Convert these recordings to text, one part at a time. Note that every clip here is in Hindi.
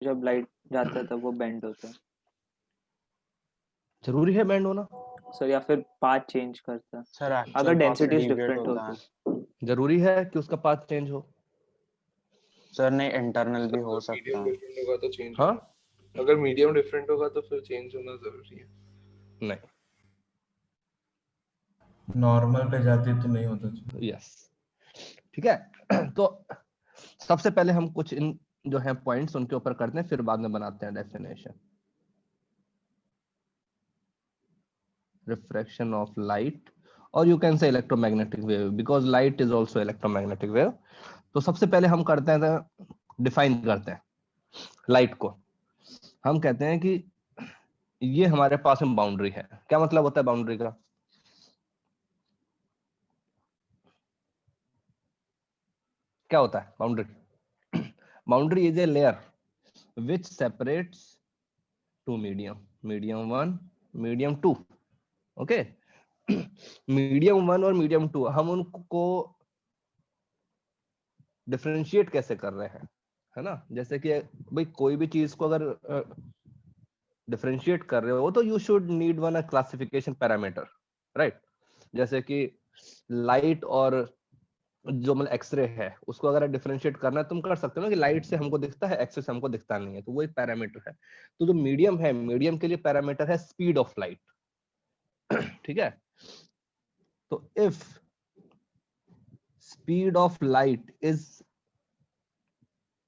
जब लाइट जाता है तब वो बेंड होता है जरूरी है बैंड होना? सर, या फिर पाथ चेंज करता है सर अगर एक्चुअल पाथ से डेंसिटीज डिविएट डिफरेंट हो होता है। तो। जरूरी है कि उसका पाथ चेंज हो? सर नहीं, इंटरनल भी हो सकता मीडियम है। डिफरेंट होगा तो चेंज हाँ होगा। अगर मीडियम डिफरेंट होगा तो फिर चेंज होना जरूरी है। नहीं, नॉर्मल पे जाती तो नहीं होता। यस ठीक है। तो सबसे पहले हम कुछ इन जो है पॉइंट्स उनके ऊपर करते हैं, फिर बाद में बनाते हैं डेफिनेशन। रिफ्रैक्शन ऑफ लाइट, और you can say electromagnetic wave because light is also electromagnetic wave. तो सबसे पहले हम करते हैं, डिफाइन करते हैं लाइट को। हम कहते हैं कि ये हमारे पास में बाउंड्री है। क्या मतलब होता है बाउंड्री का? क्या होता है boundary? Boundary is a layer which separates two medium 1 medium 2। Okay, medium 1 और मीडियम 2 हम उनको डिफरेंशिएट कैसे कर रहे हैं, है ना? जैसे कि भाई कोई भी चीज को अगर डिफरेंशिएट कर रहे हो तो you should need one a classification parameter, right? जैसे कि लाइट और जो मतलब एक्सरे है उसको अगर डिफरेंशिएट करना है तुम कर सकते हो ना, कि लाइट से हमको दिखता है, एक्सरे से हमको दिखता नहीं है, तो वो एक पैरामीटर है। तो जो मीडियम है, मीडियम के लिए पैरामीटर है स्पीड ऑफ लाइट। ठीक है, तो if speed of light is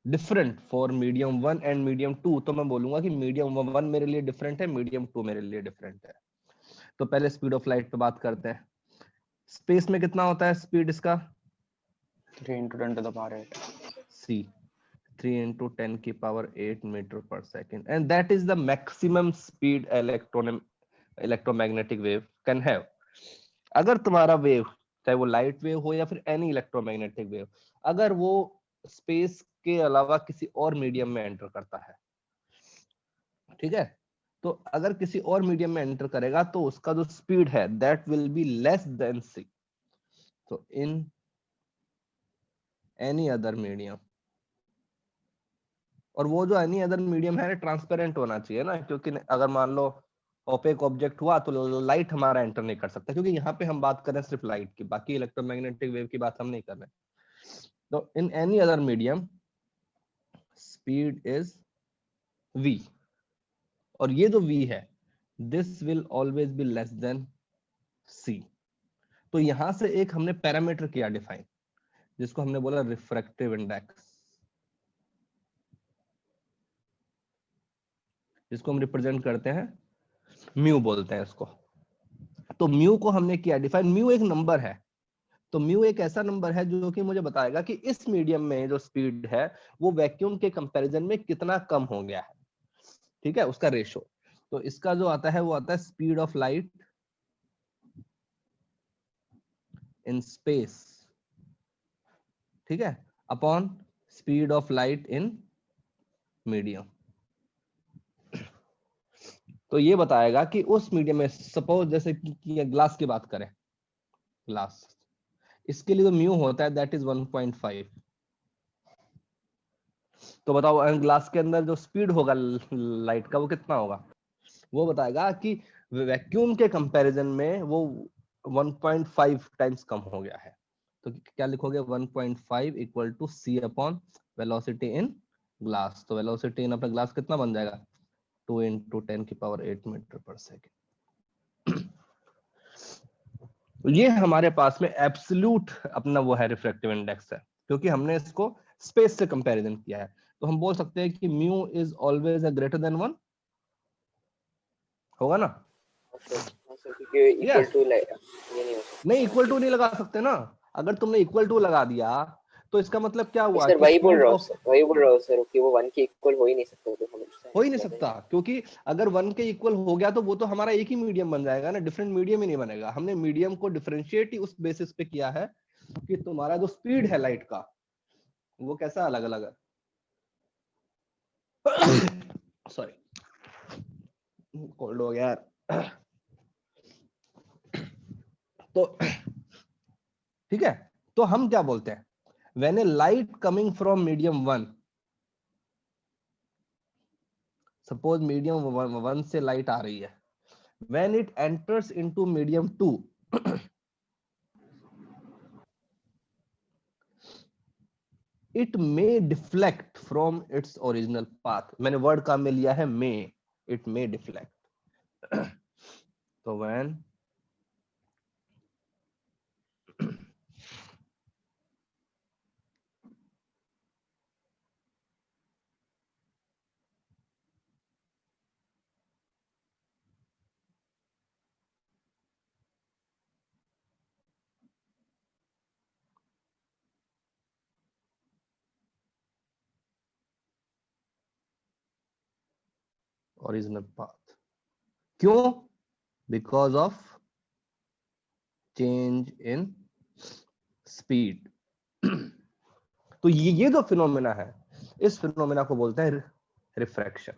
different for medium 1 and medium 2, तो मैं बोलूंगा कि मीडियम 1 मेरे लिए डिफरेंट है, मीडियम 2 मेरे लिए डिफरेंट है। तो पहले स्पीड ऑफ लाइट पे बात करते हैं। स्पेस में कितना होता है स्पीड इसका? 3 × 10⁸ c 3 into 10 की पावर 8 मीटर पर second, and that is the maximum speed electromagnetic wave can have. अगर तुम्हारा वेव, चाहे वो लाइट वेव हो या फिर एनी इलेक्ट्रोमैग्नेटिक वेव, अगर वो स्पेस के अलावा किसी और मीडियम में एंटर करता है, ठीक है, तो अगर किसी और मीडियम में एंटर करेगा तो उसका जो स्पीड है that will be less than c। तो इन एनी अदर मीडियम, और वो जो एनी अदर मीडियम है ट्रांसपेरेंट होना चाहिए ना, क्योंकि अगर मान लो ओपेक ऑब्जेक्ट हुआ तो लाइट हमारा एंटर नहीं कर सकता, क्योंकि यहाँ पे हम बात कर रहे हैं सिर्फ लाइट की, बाकी इलेक्ट्रोमैग्नेटिक वेव की बात हम नहीं कर रहे। तो in any other medium speed is v, और ये जो v है this will always be less than c। तो यहां से एक हमने पैरामीटर किया डिफाइन, जिसको हमने बोला रिफ्रैक्टिव इंडेक्स, जिसको हम रिप्रेजेंट करते हैं म्यू बोलते हैं इसको। तो म्यू को हमने किया डिफाइन। म्यू एक नंबर है, तो म्यू एक ऐसा नंबर है जो कि मुझे बताएगा कि इस मीडियम में जो स्पीड है वो वैक्यूम के कंपैरिजन में कितना कम हो गया है, ठीक है, उसका रेशो। तो इसका जो आता है वो आता है speed of light in space, ठीक है, upon speed of light in medium. तो ये बताएगा कि उस मीडियम में, सपोज जैसे कि ग्लास की बात करें, ग्लास, इसके लिए जो म्यू होता है दैट इज 1.5। तो बताओ ग्लास के अंदर जो स्पीड होगा लाइट का वो कितना होगा? वो बताएगा कि वैक्यूम के कंपैरिजन में वो 1.5 टाइम्स कम हो गया है। तो क्या लिखोगे? 1.5 equal to c upon velocity in glass. तो वेलोसिटी इन अपना ग्लास कितना बन जाएगा? 2 into 10 की पावर 8 मीटर पर सेकेंड। ये हमारे पास में एब्सोल्यूट अपना वो है रिफ्रैक्टिव इंडेक्स है, क्योंकि हमने इसको स्पेस से कंपैरिजन किया है। तो हम बोल सकते हैं कि mu is always greater than 1, होगा ना? क्योंकि इक्वल यस, टू ये नहीं हो सकता। नहीं इक्वल टू नहीं लगा सकते ना। अगर तुमने इक्वल टू लगा दिया तो इसका मतलब क्या हुआ सर कि वही बोल स्पीड रहा हूँ ऑफ सर, वही बोल रहा हूँ सर कि वो 1 के इक्वल हो ही नहीं सकता, तो हम हो ही नहीं सकता, क्योंकि अगर 1 के इक्वल हो गया तो वो तो हमारा एक ही मीडियम बन जाएगा ना, डिफरेंट मीडियम ही नहीं बनेगा। हमने मीडियम को डिफरेंशिएट ही उस बेसिस पे किया है कि तुम्हारा जो स्पीड है लाइट का वो कैसा अलग अलग है। सॉरी, कोल्ड हो गया यार। तो ठीक है, तो हम क्या बोलते हैं, when A light coming from medium 1 suppose medium 1 से लाइट आ रही है, when it enters into medium 2 it may deflect from its original path. मैंने वर्ड काम में लिया है may, it may deflect. तो when original path, क्यों? Because of change in speed. तो ये जो फिनोमेना है, इस फिनोमेना को बोलते हैं रिफ्रैक्शन.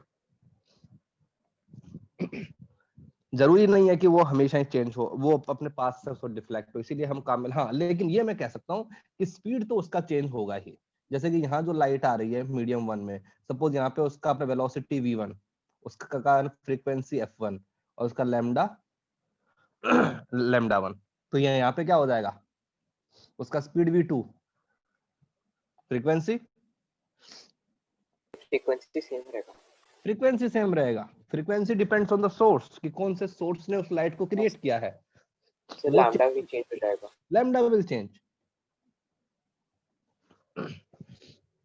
जरूरी नहीं है कि वो हमेशा ही चेंज हो, वो अपने पास से डिफ्लेक्ट हो, इसीलिए हम काम में, हाँ लेकिन ये मैं कह सकता हूँ कि स्पीड तो उसका चेंज होगा ही. जैसे कि यहाँ जो लाइट आ रही है मीडियम 1 में, सपोज यहाँ पे उसका अपना वेलोसिटी v1, उसका का फ्रीक्वेंसी f1 और उसका लैम्डा 1, तो ये यहाँ पे क्या हो जाएगा, उसका स्पीड v2, फ्रीक्वेंसी सेम रहेगा. फ्रीक्वेंसी सेम रहेगा. Frequency depends on the source, कि कौन से सोर्स ने उस लाइट को क्रिएट किया है. सो लैम्डा भी चेंज हो जाएगा. Lambda will change.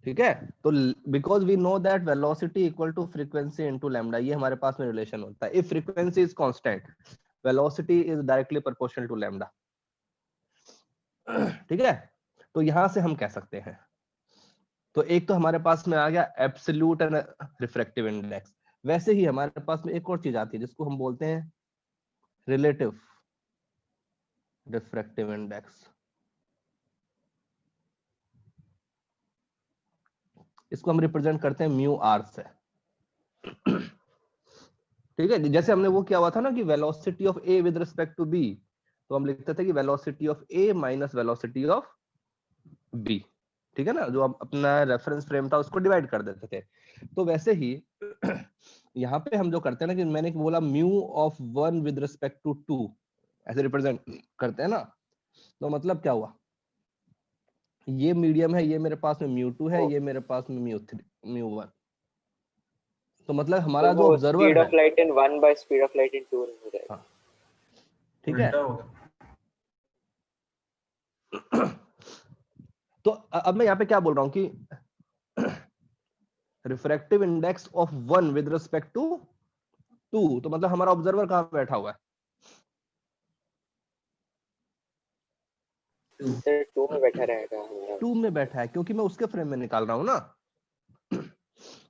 ठीक है, तो because we know that velocity equal to frequency into lambda, ये हमारे पास में रिलेशन होता है. If frequency is constant, velocity is directly proportional to lambda. ठीक है, तो यहां से हम कह सकते हैं, तो एक तो हमारे पास में आ गया एब्सोल्यूट एंड रिफ्रैक्टिव इंडेक्स. वैसे ही हमारे पास में एक और चीज आती है जिसको हम बोलते हैं रिलेटिव रिफ्रैक्टिव इंडेक्स. इसको हम रिप्रेजेंट करते हैं म्यू आर से. ठीक है, जैसे हमने वो किया हुआ था ना कि velocity of A with respect to B, तो हम लिखते थे कि velocity of A minus velocity of B. ठीक है ना, जो अपना रेफरेंस फ्रेम था उसको डिवाइड कर देते थे. तो वैसे ही यहाँ पे हम जो करते हैं ना, कि मैंने बोला mu of 1 with respect to 2, ऐसे रिप्रेजेंट करते हैं ना, तो मतलब क्या हुआ, ये मीडियम है, ये मेरे पास में म्यू2 है, ये मेरे पास में म्यू1. तो मतलब हमारा जो ऑब्जर्वर स्पीड है, of light in 1 by speed of light in 2 हो जाएगा. हाँ, ठीक है. उल्टा होगा. तो अब मैं यहाँ पे क्या बोल रहा हूँ कि refractive index of 1 with respect to 2, तो मतलब हमारा ऑब्जर्वर कहाँ बैठा हुआ है, सर 2 में बैठा रहेगा हमारा. 2 में बैठा है, क्योंकि मैं उसके फ्रेम में निकाल रहा हूँ ना.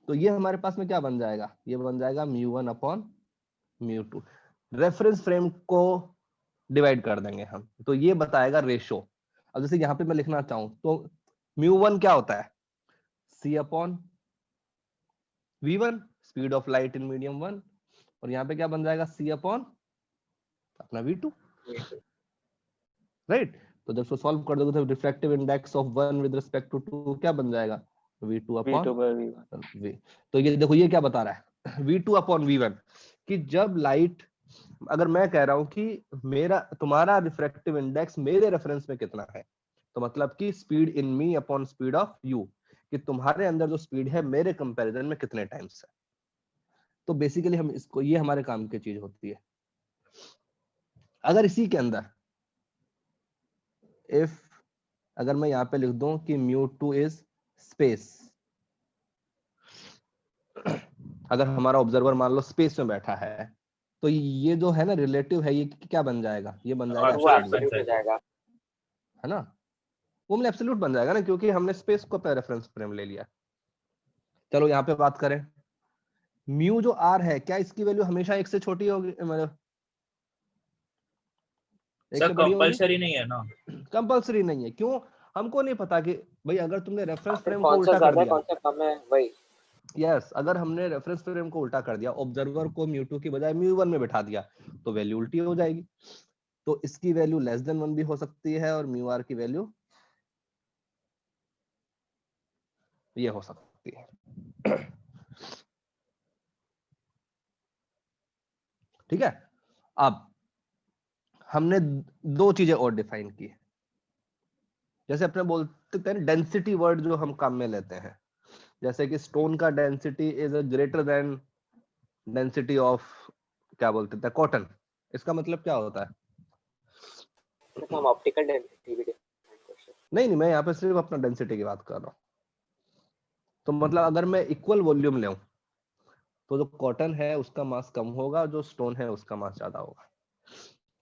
तो ये हमारे पास में क्या बन जाएगा, ये बन जाएगा μ1 अपॉन μ2. रेफरेंस फ्रेम को डिवाइड कर देंगे हम, तो ये बताएगा रेशो. अब जैसे यहाँ पे मैं लिखना चाहूँ तो μ1 क्या होता है, c upon v1, speed of light in medium 1, और यहाँ पे क्या बन जाएगा, c अपॉन अपना v2. राइट, तो जब सॉल्व कर दोगे तो refractive index of 1 with respect to 2 क्या बन जाएगा, v2 अपॉन v. तो ये देखो ये क्या बता रहा है, v2 अपॉन v1, कि जब लाइट, अगर मैं कह रहा हूं कि मेरा तुम्हारा रिफ्रैक्टिव इंडेक्स मेरे रेफरेंस में कितना है, तो मतलब कि speed in me upon speed of you, कि तुम्हारे अंदर जो स्पीड है मेरे कंपैरिजन में कितने टाइम्स है. तो बेसिकली हम इसको, ये हमारे काम की चीज होती है. अगर इसी के अंदर इफ अगर मैं यहाँ पे लिख दूं कि μ2 इज स्पेस, अगर हमारा ऑब्जर्वर मान लो स्पेस में बैठा है, तो ये जो है ना रिलेटिव है, ये क्या बन जाएगा, ये बन जाएगा एब्सोल्यूट हो जाएगा, है ना, वो मतलब एब्सोल्यूट बन जाएगा ना, क्योंकि हमने स्पेस को अपना रेफरेंस फ्रेम ले लिया. चलो यहाँ पे बात करें, म्यू जो आर है, क्या इसकी वैल्यू हमेशा 1 से छोटी होगी, मतलब सर कंपलसरी नहीं है ना, कंपलसरी नहीं है. क्यों, हमको नहीं पता कि भाई अगर तुमने रेफरेंस फ्रेम को कौन सा उल्टा कर ज्यादा है दिया, कौन सा कम है भाई. यस, अगर हमने रेफरेंस फ्रेम को उल्टा कर दिया, ऑब्जर्वर को μ2 की बजाय μ1 में बैठा दिया, तो वैल्यू उल्टी हो जाएगी. तो इसकी वैल्यू लेस देन 1 भी हो सकती है, और μr की वैल्यू ये हो सकती है. ठीक है, अब हमने दो चीजें और डिफाइन की, जैसे अपने बोलते हैं डेंसिटी वर्ड जो हम काम में लेते हैं, जैसे कि स्टोन का density is greater then density of क्या बोलते थे कॉटन, इसका मतलब क्या होता है? मतलब हम ऑप्टिकल डेंसिटी भी डिफाइन कर सकते हैं। नहीं, मैं यहाँ पे सिर्फ अपना डेंसिटी की बात कर रहा हूँ। तो मतलब अगर मैं इक्वल वॉल्यूम लूं तो जो कॉटन है उसका मास कम होगा, जो स्टोन है उसका मास ज्यादा होगा।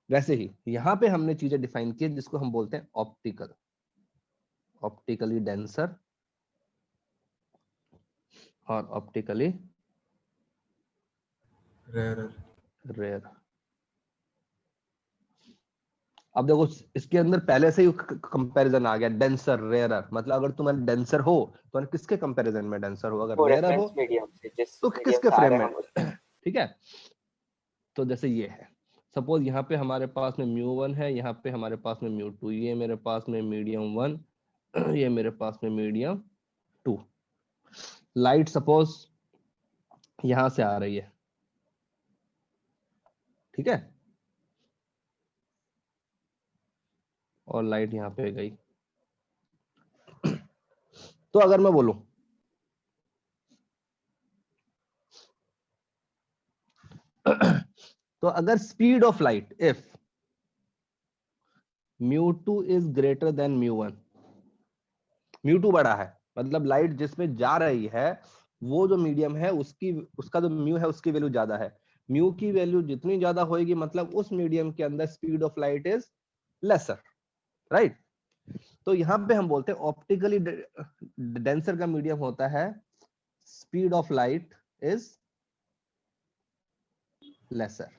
वैसे ही यहाँ पे हमने चीजें डिफाइन की जिसको हम बोलते हैं ऑप्टिकल, ऑप्टिकली डेंसर और ऑप्टिकली रेयर। अब देखो इसके अंदर पहले से ही कंपैरिजन आ गया, डेंसर रेयरर, मतलब अगर तुम डेंसर हो तो किसके कंपैरिजन में डेंसर हो, अगर वो रेयरर हो रेफरेंस मीडियम से जिस तो मीडियम किसके से आ फ्रेम रहे में, हम उस ठीक है। तो जैसे ये है, सपोज यहाँ पे हमारे पास में μ1 है, यहाँ पे हमारे पास में μ2, ये मेरे पास में मीडियम 1, ये मेरे पास में मीडियम 2। लाइट सपोज यहां से आ रही है, ठीक है, और लाइट यहाँ पे गई। तो अगर मैं बोलूं तो अगर speed of light if μ2 is greater than μ1, μ2 बड़ा है, मतलब लाइट जिसमें जा रही है वो जो मीडियम है उसका जो म्यू है उसकी वैल्यू ज्यादा है, म्यू की वैल्यू जितनी ज्यादा होगी मतलब उस मीडियम के अंदर speed of light is lesser, right. तो यहाँ पे हम बोलते हैं ऑप्टिकली डेंसर का मीडियम होता है speed of light is lesser.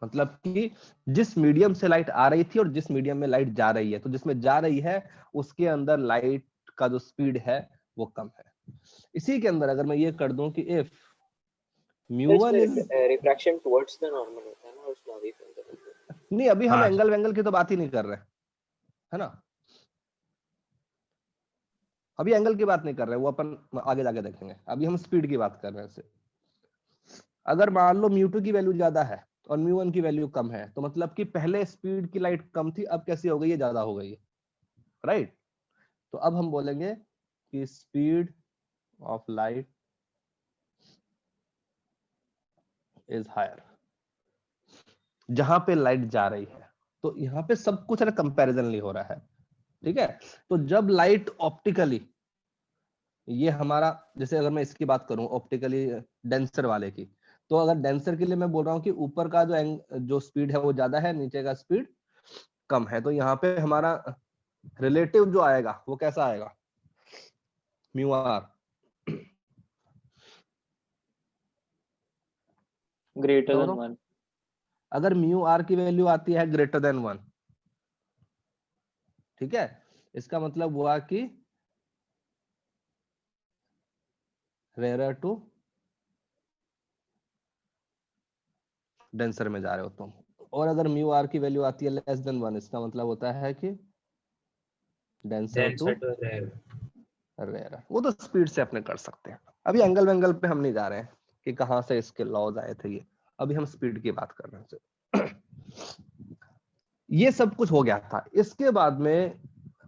मतलब कि जिस मीडियम से लाइट आ रही थी और जिस मीडियम में लाइट जा रही है, तो जिसमें जा रही है उसके अंदर लाइट का जो स्पीड है वो कम है। इसी के अंदर अगर मैं ये कर दूं कि if μ1 is, refraction towards the normal होता है ना उस नावी के अंदर। नहीं अभी हम हाँ। एंगल वेंगल की तो बात ही नहीं कर रहे, है ना, अभी एंगल की बात नहीं कर रहे, वो अपन आगे जाके देखेंगे, अभी हम स्पीड की बात कर रहे हैं। अगर मान लो μ2 की वैल्यू ज्यादा है और μ1 की वैल्यू कम है, तो मतलब कि पहले स्पीड की लाइट कम थी, अब कैसी हो गई है, ज्यादा हो गई है, राइट। तो अब हम बोलेंगे कि speed of light is higher, जहां पे लाइट जा रही है। तो यहाँ पे सब कुछ है कंपैरिजन नहीं हो रहा है, ठीक है। तो जब लाइट ऑप्टिकली, ये हमारा, जैसे अगर मैं इसकी बात करूं ऑप्टिकली डेंसर वाले की, तो अगर डेंसर के लिए मैं बोल रहा हूँ कि ऊपर का जो स्पीड है वो ज्यादा है, नीचे का स्पीड कम है, तो यहाँ पे हमारा रिलेटिव जो आएगा वो कैसा आएगा, म्यू आर ग्रेटर देन 1। अगर म्यू आर की वैल्यू आती है ग्रेटर देन 1, ठीक है, इसका मतलब हुआ कि रेयर टू डेंसर में जा रहे हो तुम। और अगर म्यू आर की वैल्यू आती है लेस देन 1, इसका मतलब होता है कि डेंसर टू रेयर। वो तो स्पीड से अपने कर सकते हैं, अभी एंगल वेंगल पे हम नहीं जा रहे हैं कि कहां से इसके लॉज आए थे, ये अभी हम स्पीड की बात कर रहे हैं। ये सब कुछ हो गया था, इसके बाद में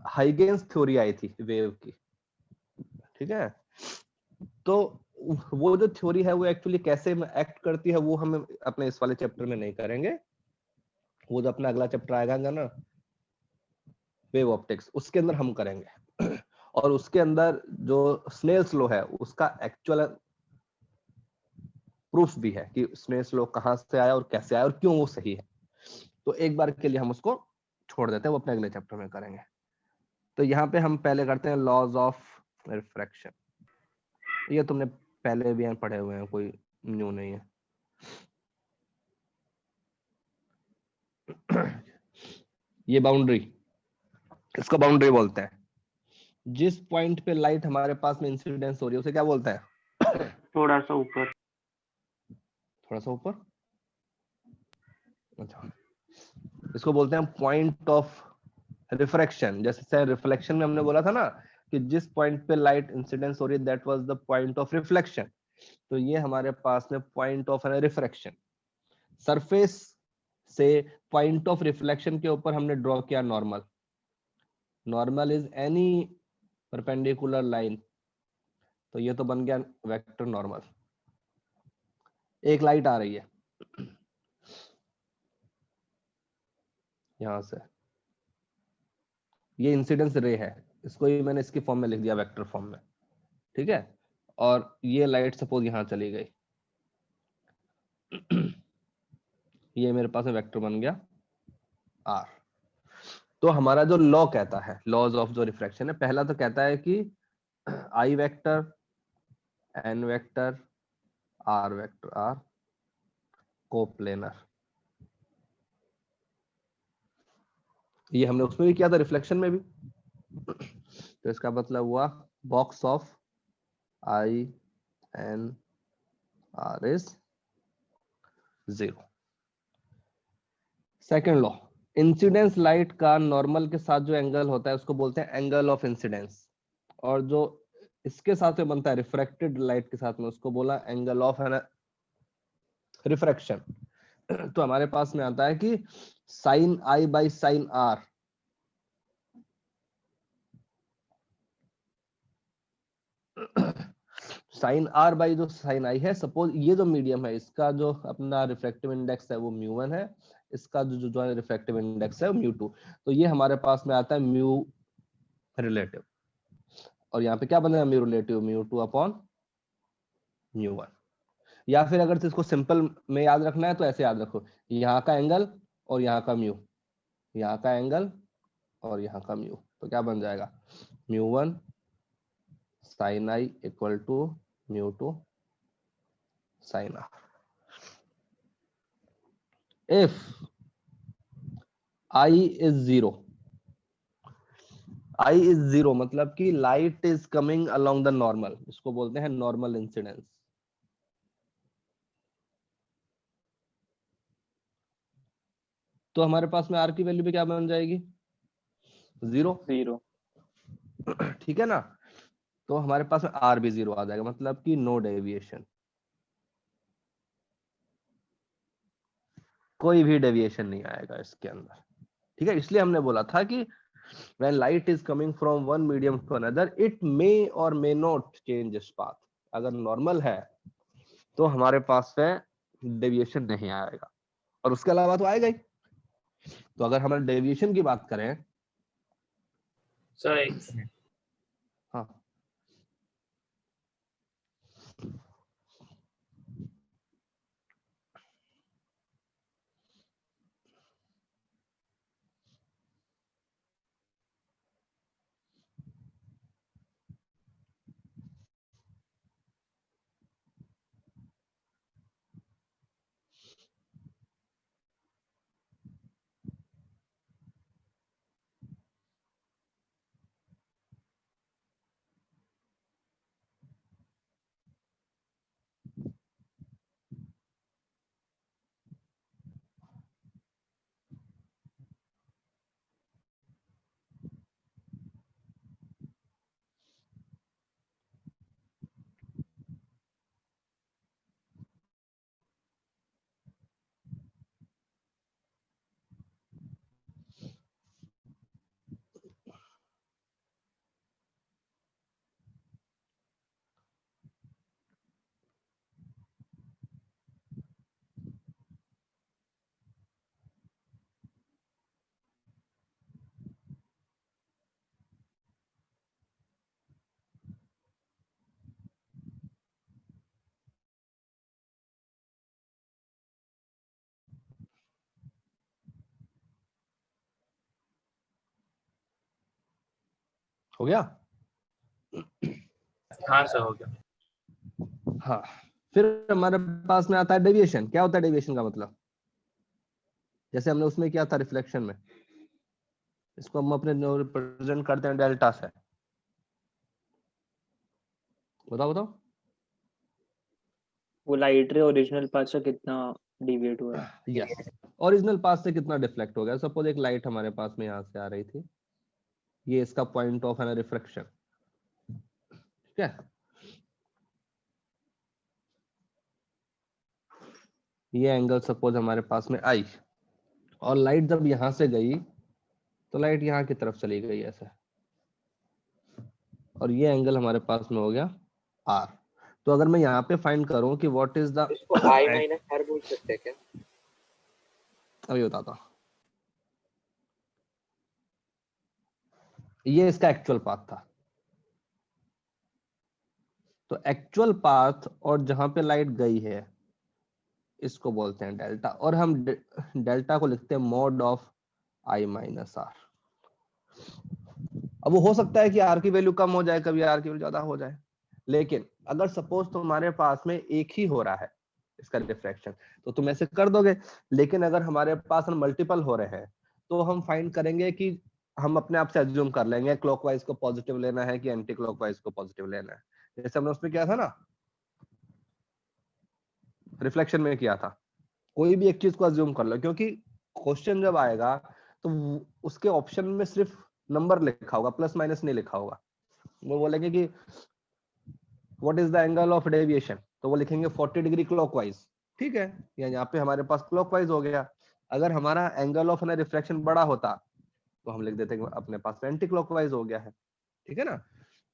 हाइगेन्स थ्योरी आई थी वेव की, ठीक है। तो वो जो थ्योरी है वो एक्चुअली कैसे एक्ट करती है वो हम अपने इस वाले चैप्टर में नहीं करेंगे, वो जो अपना अगला चैप्टर आएगा ना वेव ऑप्टिक्स, उसके अंदर हम करेंगे। और उसके अंदर जो स्नेल्स लॉ है उसका एक्चुअल प्रूफ भी है कि स्नेल्स लॉ कहां से आया और कैसे आया और क्यों वो सही है। तो एक बार के लिए हम उसको छोड़ देते हैं, वो अपने अगले चैप्टर में करेंगे। तो यहाँ पे हम पहले करते हैं लॉज ऑफ रिफ्रैक्शन, ये तुमने पहले भी पढ़े हुए हैं, कोई न्यू नहीं है। ये बाउंड्री, इसको बाउंड्री बोलते हैं। जिस पॉइंट पे लाइट हमारे पास में इंसिडेंस हो रही है उसे क्या बोलते हैं, थोड़ा सा ऊपर, थोड़ा सा ऊपर, अच्छा, इसको बोलते हैं पॉइंट ऑफ रिफ्रैक्शन। जैसे रिफ्लेक्शन में हमने बोला था ना कि जिस पॉइंट पे लाइट इंसिडेंस हो रही है that was the point of reflection, तो ये हमारे पास में पॉइंट ऑफ रिफ्रैक्शन, सरफेस से पॉइंट ऑफ रिफ्लेक्शन के ऊपर हमने ड्रॉ किया normal. Normal is any perpendicular line, तो ये तो बन गया वेक्टर नॉर्मल। एक लाइट आ रही है यहां से, ये इंसिडेंस रे है, इसको ही मैंने इसकी फॉर्म में लिख दिया वेक्टर फॉर्म में, ठीक है। और ये लाइट सपोज यहां चली गई, ये मेरे पास में वेक्टर बन गया आर। तो हमारा जो लॉ कहता है, लॉज ऑफ जो रिफ्रैक्शन है, पहला तो कहता है कि I vector, N vector, R vector are coplanar. ये हमने उसमें भी किया था, रिफ्लेक्शन में भी। तो इसका मतलब हुआ box of I and R is 0। Second law, incidence light का नॉर्मल के साथ जो एंगल होता है उसको बोलते हैं एंगल ऑफ इंसिडेंस, और जो इसके साथ में बनता है रिफ्रैक्टेड लाइट के साथ में, उसको बोला एंगल ऑफ रिफ्रैक्शन। तो हमारे पास में आता है कि sine I by sine R, sine R by जो साइन आई है, सपोज ये जो मीडियम है इसका जो अपना रिफ्रैक्टिव इंडेक्स है वो म्यू1 है, इसका जो रिफ्रैक्टिव इंडेक्स है वो म्यू2। तो ये हमारे पास में आता है म्यू रिलेटिव, और यहाँ पे क्या बनेगा म्यू रिलेटिव म्यू2 अपॉन म्यू1। या फिर अगर इसको सिंपल में याद रखना है तो ऐसे याद रखो, यहाँ का एंगल और यहाँ का म्यू, यहाँ का एंगल और यहाँ का म्यू, तो क्या बन जाएगा म्यू1 साइन आई इक्वल टू म्यू2 sine R. If I is 0, I is 0 मतलब कि light is coming along the normal, इसको बोलते हैं नॉर्मल इंसिडेंस। तो हमारे पास में आर की वैल्यू पे क्या बन जाएगी 0, 0। ठीक है ना। तो हमारे पास में आर भी 0 आ जाएगा, मतलब कि नो डेविएशन, कोई भी डेविएशन नहीं आएगा इसके अंदर, ठीक है। इसलिए हमने बोला था कि when light is coming from one medium to another it may or may not change its path। अगर नॉर्मल है तो हमारे पास में डेविएशन नहीं आएगा, और उसके अलावा तो आएगा ही। तो अगर हम डेविएशन की बात करें, सर एक मिनट, हाँ हो गया। हाँ सर हो गया। हाँ, फिर हमारे पास में आता है डेविएशन। क्या होता है डेविएशन का मतलब, जैसे हमने उसमें किया था रिफ्लेक्शन में, इसको हम अपने रिप्रेजेंट करते हैं डेल्टा से। बताओ बताओ। वो लाइट रे ओरिजिनल पाथ से कितना डिविएट हुआ है। यस, ओरिजिनल पाथ से कितना डिफ्लेक्ट हो गया। सपोज एक लाइट हमारे पास में यहाँ से आ रही थी, ये इसका पॉइंट ऑफ है ना रिफ्रैक्शन, ठीक है। ये एंगल सपोज हमारे पास में आई, और लाइट जब यहां से गई तो लाइट यहाँ की तरफ चली गई ऐसे, और ये एंगल हमारे पास में हो गया आर। तो अगर मैं यहाँ पे फाइंड करूं कि व्हाट इज द, इसको आई माइनस आर बोल सकते हैं क्या? अभी बताता हूं। ये इसका एक्चुअल पाथ था, तो एक्चुअल पाथ और जहां पे लाइट गई है इसको बोलते हैं डेल्टा, और हम डेल्टा को लिखते हैं mod of I minus R. अब वो हो सकता है कि आर की वैल्यू कम हो जाए, कभी आर की वैल्यू ज्यादा हो जाए, लेकिन अगर सपोज तुम्हारे पास में एक ही हो रहा है इसका रिफ्रैक्शन तो तुम ऐसे कर दोगे, लेकिन अगर हमारे पास मल्टीपल हो रहे हैं तो हम फाइंड करेंगे कि हम अपने आप से एज्यूम कर लेंगे क्लॉकवाइज को पॉजिटिव लेना है कि एंटी क्लॉकवाइज को पॉजिटिव लेना है, जैसे हमने उसमें किया था ना, रिफ्लेक्शन में किया था। कोई भी एक चीज को एज्यूम कर लो, क्योंकि क्वेश्चन जब आएगा तो उसके ऑप्शन में सिर्फ नंबर लिखा होगा, प्लस माइनस नहीं लिखा होगा। वो बोलेंगे कि what is the angle of deviation, तो वो लिखेंगे 40 डिग्री क्लॉकवाइज, ठीक है, या यहाँ पे हमारे पास क्लॉकवाइज हो गया। अगर हमारा एंगल ऑफ रिफ्रैक्शन बड़ा होता तो हम लिख देते हैं अपने पास एंटी क्लॉकवाइज हो गया है, ठीक है ना।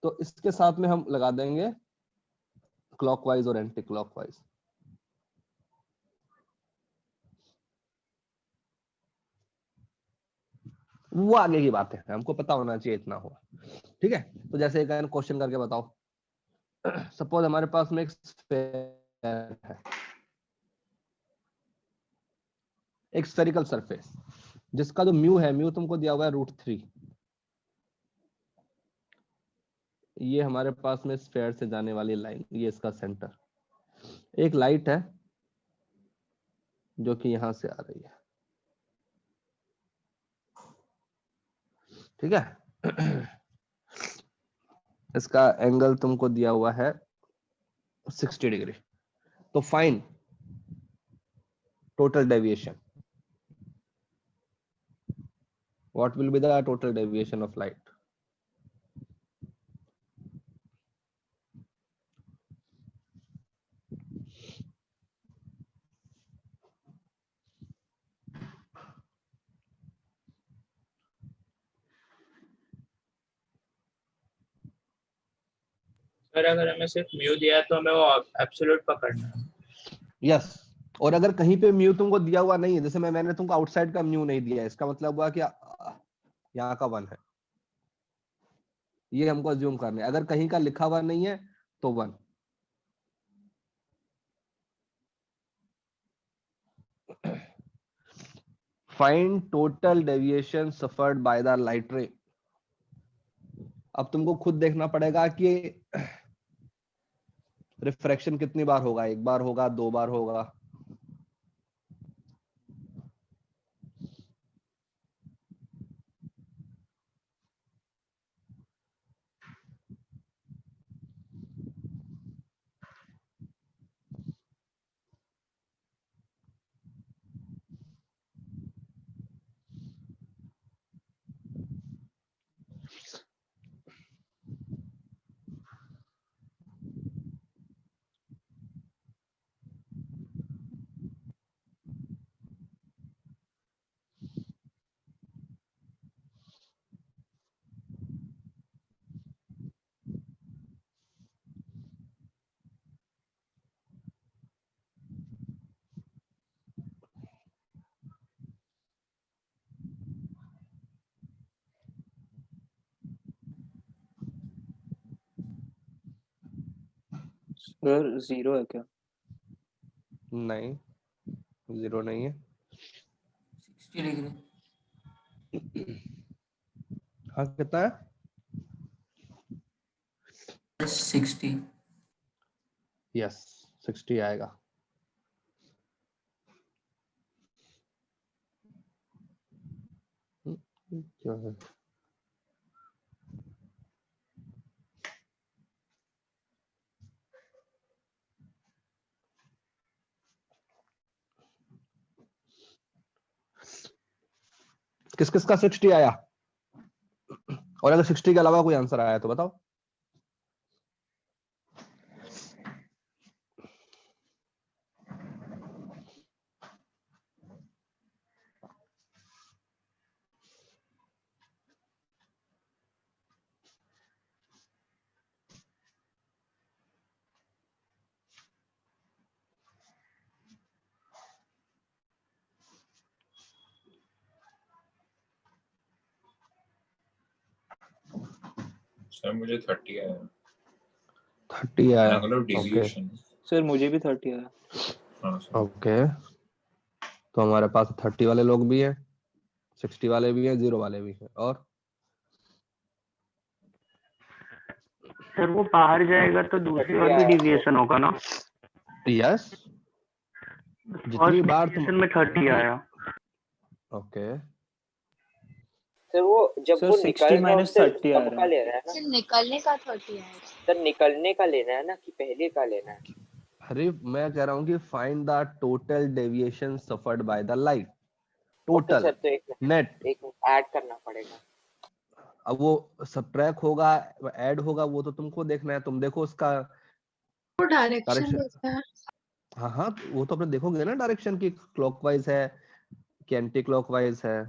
तो इसके साथ में हम लगा देंगे क्लॉकवाइज और एंटी क्लॉकवाइज। वो आगे की बात है, हमको पता होना चाहिए इतना हुआ, ठीक है। तो जैसे एक क्वेश्चन करके बताओ, सपोज हमारे पास में एक स्फीयर है, एक स्फेरिकल सरफेस जिसका जो म्यू है, म्यू तुमको दिया हुआ है √3। ये हमारे पास में स्फीयर से जाने वाली लाइन, ये इसका सेंटर। एक लाइट है जो कि यहां से आ रही है, ठीक है। इसका एंगल तुमको दिया हुआ है 60 डिग्री। तो fine total deviation, what will be the total deviation of light. Sir अगर हमें सिर्फ म्यू दिया है तो हमें वो एब्सोल्यूट पकड़ना है। यस, और अगर कहीं पे म्यू तुमको दिया हुआ नहीं है, जैसे मैंने तुमको आउटसाइड का म्यू नहीं दिया है, इसका मतलब हुआ कि यहाँ का 1 है, ये हमको अज्यूम करना है। अगर कहीं का लिखा हुआ नहीं है तो 1। Find total deviation suffered by the light रे। अब तुमको खुद देखना पड़ेगा कि रिफ्रैक्शन कितनी बार होगा, 1 बार होगा, 2 बार होगा। सर 0 है क्या? नहीं, 0 नहीं है। 60 डिग्री। हाँ, कितना है? 60। यस, 60 आएगा। क्या है? किस किस का 60 आया? और अगर 60 के अलावा कोई आंसर आया तो बताओ। सर मुझे 30 आया 30 आया। Angle of okay deviation. Sir मुझे भी 30 आया। हाँ सर। ओके, तो हमारे पास 30 वाले लोग भी हैं, 60 वाले भी हैं, 0 वाले भी हैं। और सर वो बाहर जाएगा तो दूसरी और भी डिविएशन होगा ना? यस, जितनी फर्स्ट बार तुम डिविएशन में 30 आया। ओके सर वो जब सर वो 60 निकल रहा है माइनस उससे 30 आ कब रहा का है। लेना है ना सर निकलने का 30 है। सर, निकलने का लेना है ना कि पहले का लेना है? अरे मैं कह रहा हूँ कि find the total deviation suffered by the light, okay total sir, तो एक नेट। मिनट ऐड करना पड़ेगा। अब वो सबट्रैक्ट होगा, ऐड होगा, वो तो तुमको देखना है। तुम देखो उसका वो डायरेक्शन डायरेक्शन। देता है। हाँ हाँ, तो वो तो अपने देखोगे ना डायरेक्शन की, क्लॉकवाइज है कि एंटी क्लॉकवाइज है।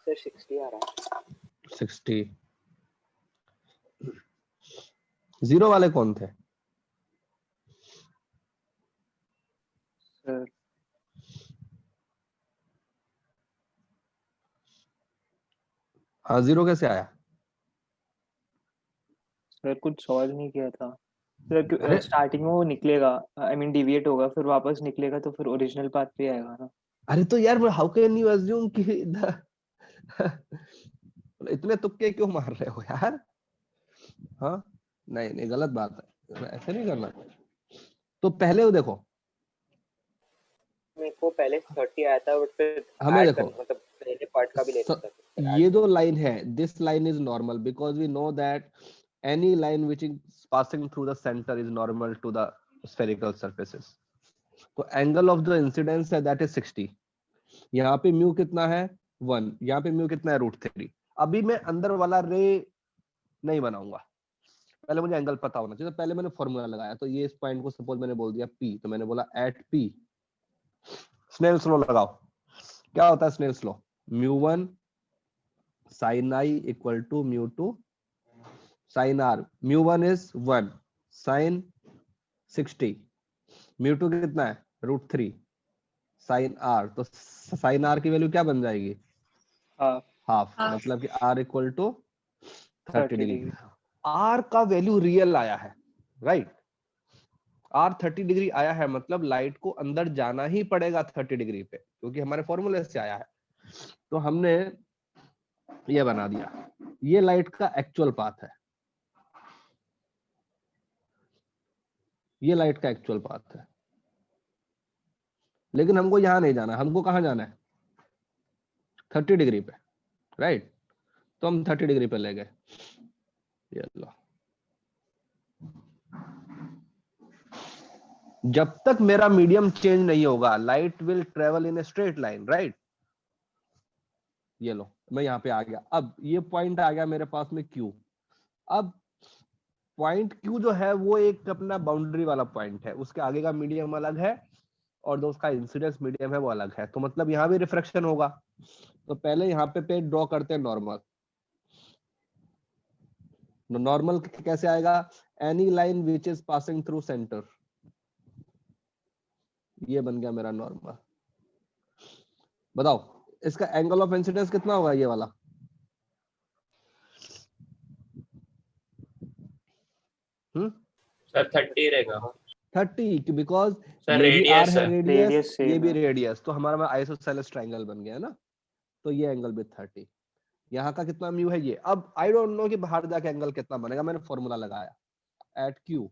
सर 60 आ रहा है। 60। 0 वाले कौन थे? सर हाँ, 0 कैसे आया? सर कुछ सॉल्व नहीं किया था अरे सर। स्टार्टिंग में वो निकलेगा, आई मीन डिविएट होगा, फिर वापस निकलेगा तो फिर ओरिजिनल पाथ पे आएगा ना। अरे तो यार, हाउ कैन यू अज्यूम कि इतने तुक्के क्यों मार रहे हो यार? हाँ, नहीं नहीं, गलत बात है, ऐसे नहीं करना। तो पहले वो देखो, मेरे को पहले 30 आया था, बट फिर हमें ऐड देखो, करना, मतलब पहले पार्ट का भी लेना था, फिर add ये जो लाइन है, this line is normal because we know that any line which is passing through the centre is normal to the spherical surfaces. तो एंगल ऑफ द इंसिडेंस है दैट इज 60। यहाँ पे म्यू कितना है? 1। यहाँ पे म्यू कितना है? √3। अभी मैं अंदर वाला रे नहीं बनाऊंगा, पहले मुझे एंगल पता होना चाहिए। तो पहले मैंने फॉर्मूला लगाया, तो ये इस पॉइंट को सपोज मैंने बोल दिया P, तो मैंने बोला एट P। स्नेल्स लॉ लगाओ। क्या होता है Snell's law? μ1 sin I equal to μ2 sin R। μ1 is 1 sin 60, μ2 कितना है? √3 sin R। तो sin R की वैल्यू क्या बन जाएगी? हाफ। हाफ। हाँ। मतलब कि R equal to 30 30 degree. Degree. R का वैल्यू रियल आया है, राइट? R 30 डिग्री आया है, मतलब लाइट को अंदर जाना ही पड़ेगा 30 डिग्री पे, क्योंकि हमारे फॉर्मूले से आया है। तो हमने ये बना दिया, ये लाइट का एक्चुअल पाथ है, ये लाइट का एक्चुअल पाथ है। लेकिन हमको यहां नहीं जाना, हमको कहां जाना है? 30 डिग्री पे, राइट? तो हम 30 डिग्री पे ले गए। ये लो, जब तक मेरा मीडियम चेंज नहीं होगा, light will travel in a straight line, right? ये लो, मैं यहाँ पे आ गया। अब ये पॉइंट आ गया मेरे पास में Q। अब पॉइंट Q जो है वो एक अपना बाउंड्री वाला पॉइंट है, उसके आगे का मीडियम अलग है और जो उसका इंसिडेंस मीडियम है वो अलग है। तो मतलब यहाँ भी रिफ्रैक्शन होगा। तो पहले यहाँ पे ड्रॉ करते हैं नॉर्मल। नॉर्मल कैसे आएगा? Any line which is passing through centre. ये बन गया मेरा नॉर्मल। बताओ इसका एंगल ऑफ इंसिडेंस कितना होगा ये वाला? सर 30 रहेगा। 30 बिकॉज सर ये भी आर रेडियस है है। रेडियस, रेडियस ये सेम भी है। रेडियस, तो हमारा आइसोसेलेस ट्रायंगल बन गया है ना। तो ये एंगल भी 30, यहाँ का कितना म्यू है ये। अब आई डोंट नो कि बाहर जाके एंगल कितना बनेगा, मैंने फॉर्मूला लगाया एट क्यू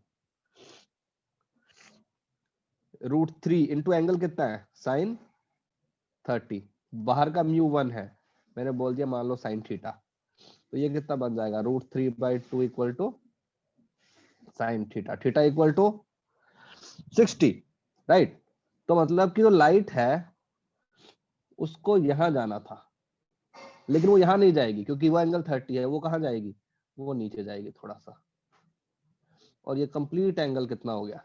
√3 इंटू एंगल कितना है sin 30, बाहर का म्यू 1 है, मैंने बोल दिया मान लो sin थीटा, तो ये कितना बन जाएगा √3/2 equal to sin theta, theta equal to 60, right. तो मतलब कि जो लाइट है उसको यहां जाना था, लेकिन वो यहां नहीं जाएगी क्योंकि वो एंगल 30 है, वो कहां जाएगी, वो नीचे जाएगी थोड़ा सा, और ये कंप्लीट एंगल कितना हो गया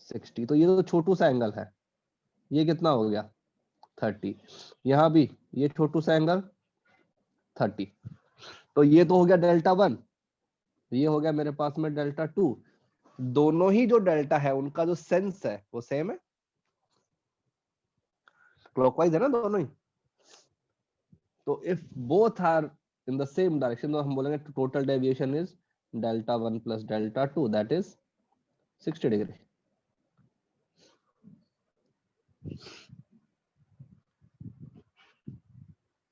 60। तो ये तो छोटू सा एंगल है, ये कितना हो गया 30, यहाँ भी ये छोटू सा एंगल 30, तो ये तो हो गया Δ1, ये हो गया मेरे पास में Δ2। दोनों ही जो डेल्टा है उनका जो सेंस है वो सेम है, क्लॉकवाइज है ना दोनों ही। तो if both are in the same direction तो हम बोलेंगे total deviation is Δ1 plus Δ2, that is 60 degree.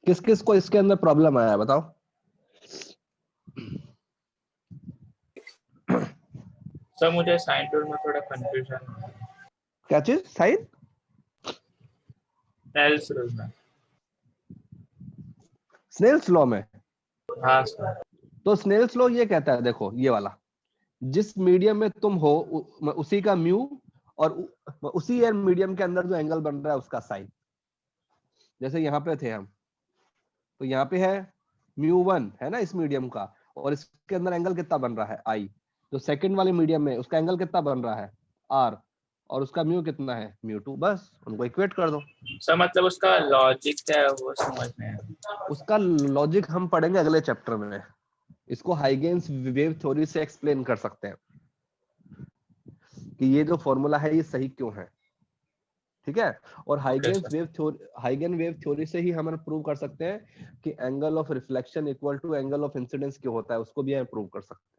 किस किस को इसके अंदर प्रॉब्लम आया है बताओ। सर मुझे साइन टूल में थोड़ा कंफ्यूजन है। क्या चीज साइन स्नेल्स रूल में। स्नेल्स लॉ में? हाँ सर। तो स्नेल्स लॉ ये कहता है, देखो ये वाला, जिस मीडियम में तुम हो उसी का म्यू और उसी एयर मीडियम के अंदर जो एंगल बन रहा है उसका साइन। जैसे यहाँ पे थे हम, तो यहाँ पे है μ1 है ना इस मीडियम का, और इसके अंदर एंगल कितना बन रहा है I। जो सेकंड वाले मीडियम में उसका एंगल कितना बन रहा है R, और उसका म्यू कितना है μ2, बस उनको इक्वेट कर दो। सर मतलब उसका लॉजिक क्या है वो समझ में है। उसका लॉजिक हम पढ़ेंगे अगले चैप्टर में, इसको हाइगेन्स वेव थ्योरी से एक्सप्लेन कर सकते हैं कि ये जो फॉर्मूला है ये सही क्यों है, ठीक है। और हाइगेन वेव थ्योरी से ही हम प्रूव कर सकते हैं कि angle of reflection equal to angle of incidence क्यों होता है, उसको भी हम प्रूव कर सकते हैं।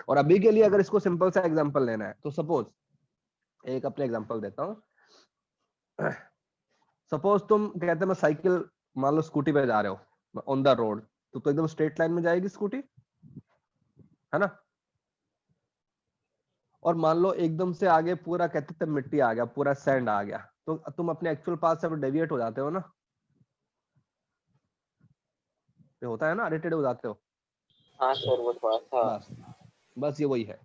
और अभी के लिए अगर इसको सिंपल सा एग्जांपल लेना है तो सपोज एक अपने एग्जांपल देता हूं। सपोज तुम कहते मैं साइकिल मान लो स्कूटी पे जा रहे हो ऑन द रोड, तो एकदम स्ट्रेट लाइन में जाएगी स्कूटी, है ना। और मान लो एकदम से आगे पूरा कहते थे मिट्टी आ गया, पूरा सैंड आ गया, तो तुम अपने एक्चुअल पाथ से डेविएट हो जाते हो ना, ये होता है ना, अरेटेड हो जाते हो। हाँ सर वो थोड़ा सा बस ये वही है,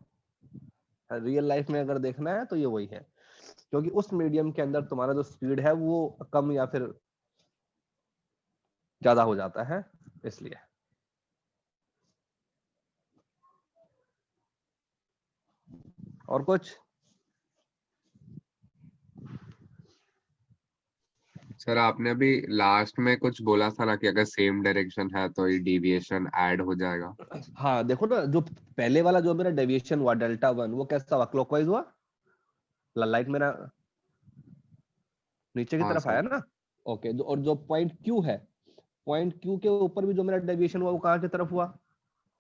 रियल लाइफ में अगर देखना है तो ये वही है, क्योंकि उस मीडियम के अंदर तुम्हारा जो स्पीड है वो कम या फिर ज्यादा हो जाता है, इसलिए। और कुछ? सर आपने अभी लास्ट में कुछ बोला था ना कि अगर सेम डायरेक्शन है तो ये डेविएशन ऐड हो जाएगा। हाँ देखो ना, जो पहले वाला जो मेरा डेविएशन हुआ Δ1 वो कैसा हुआ, क्लॉकवाइज हुआ, लाइट मेरा नीचे की हाँ तरफ आया ना। ओके, और जो पॉइंट Q है, पॉइंट Q के ऊपर भी जो मेरा डेविएशन हुआ वो कहाँ की तरफ हुआ,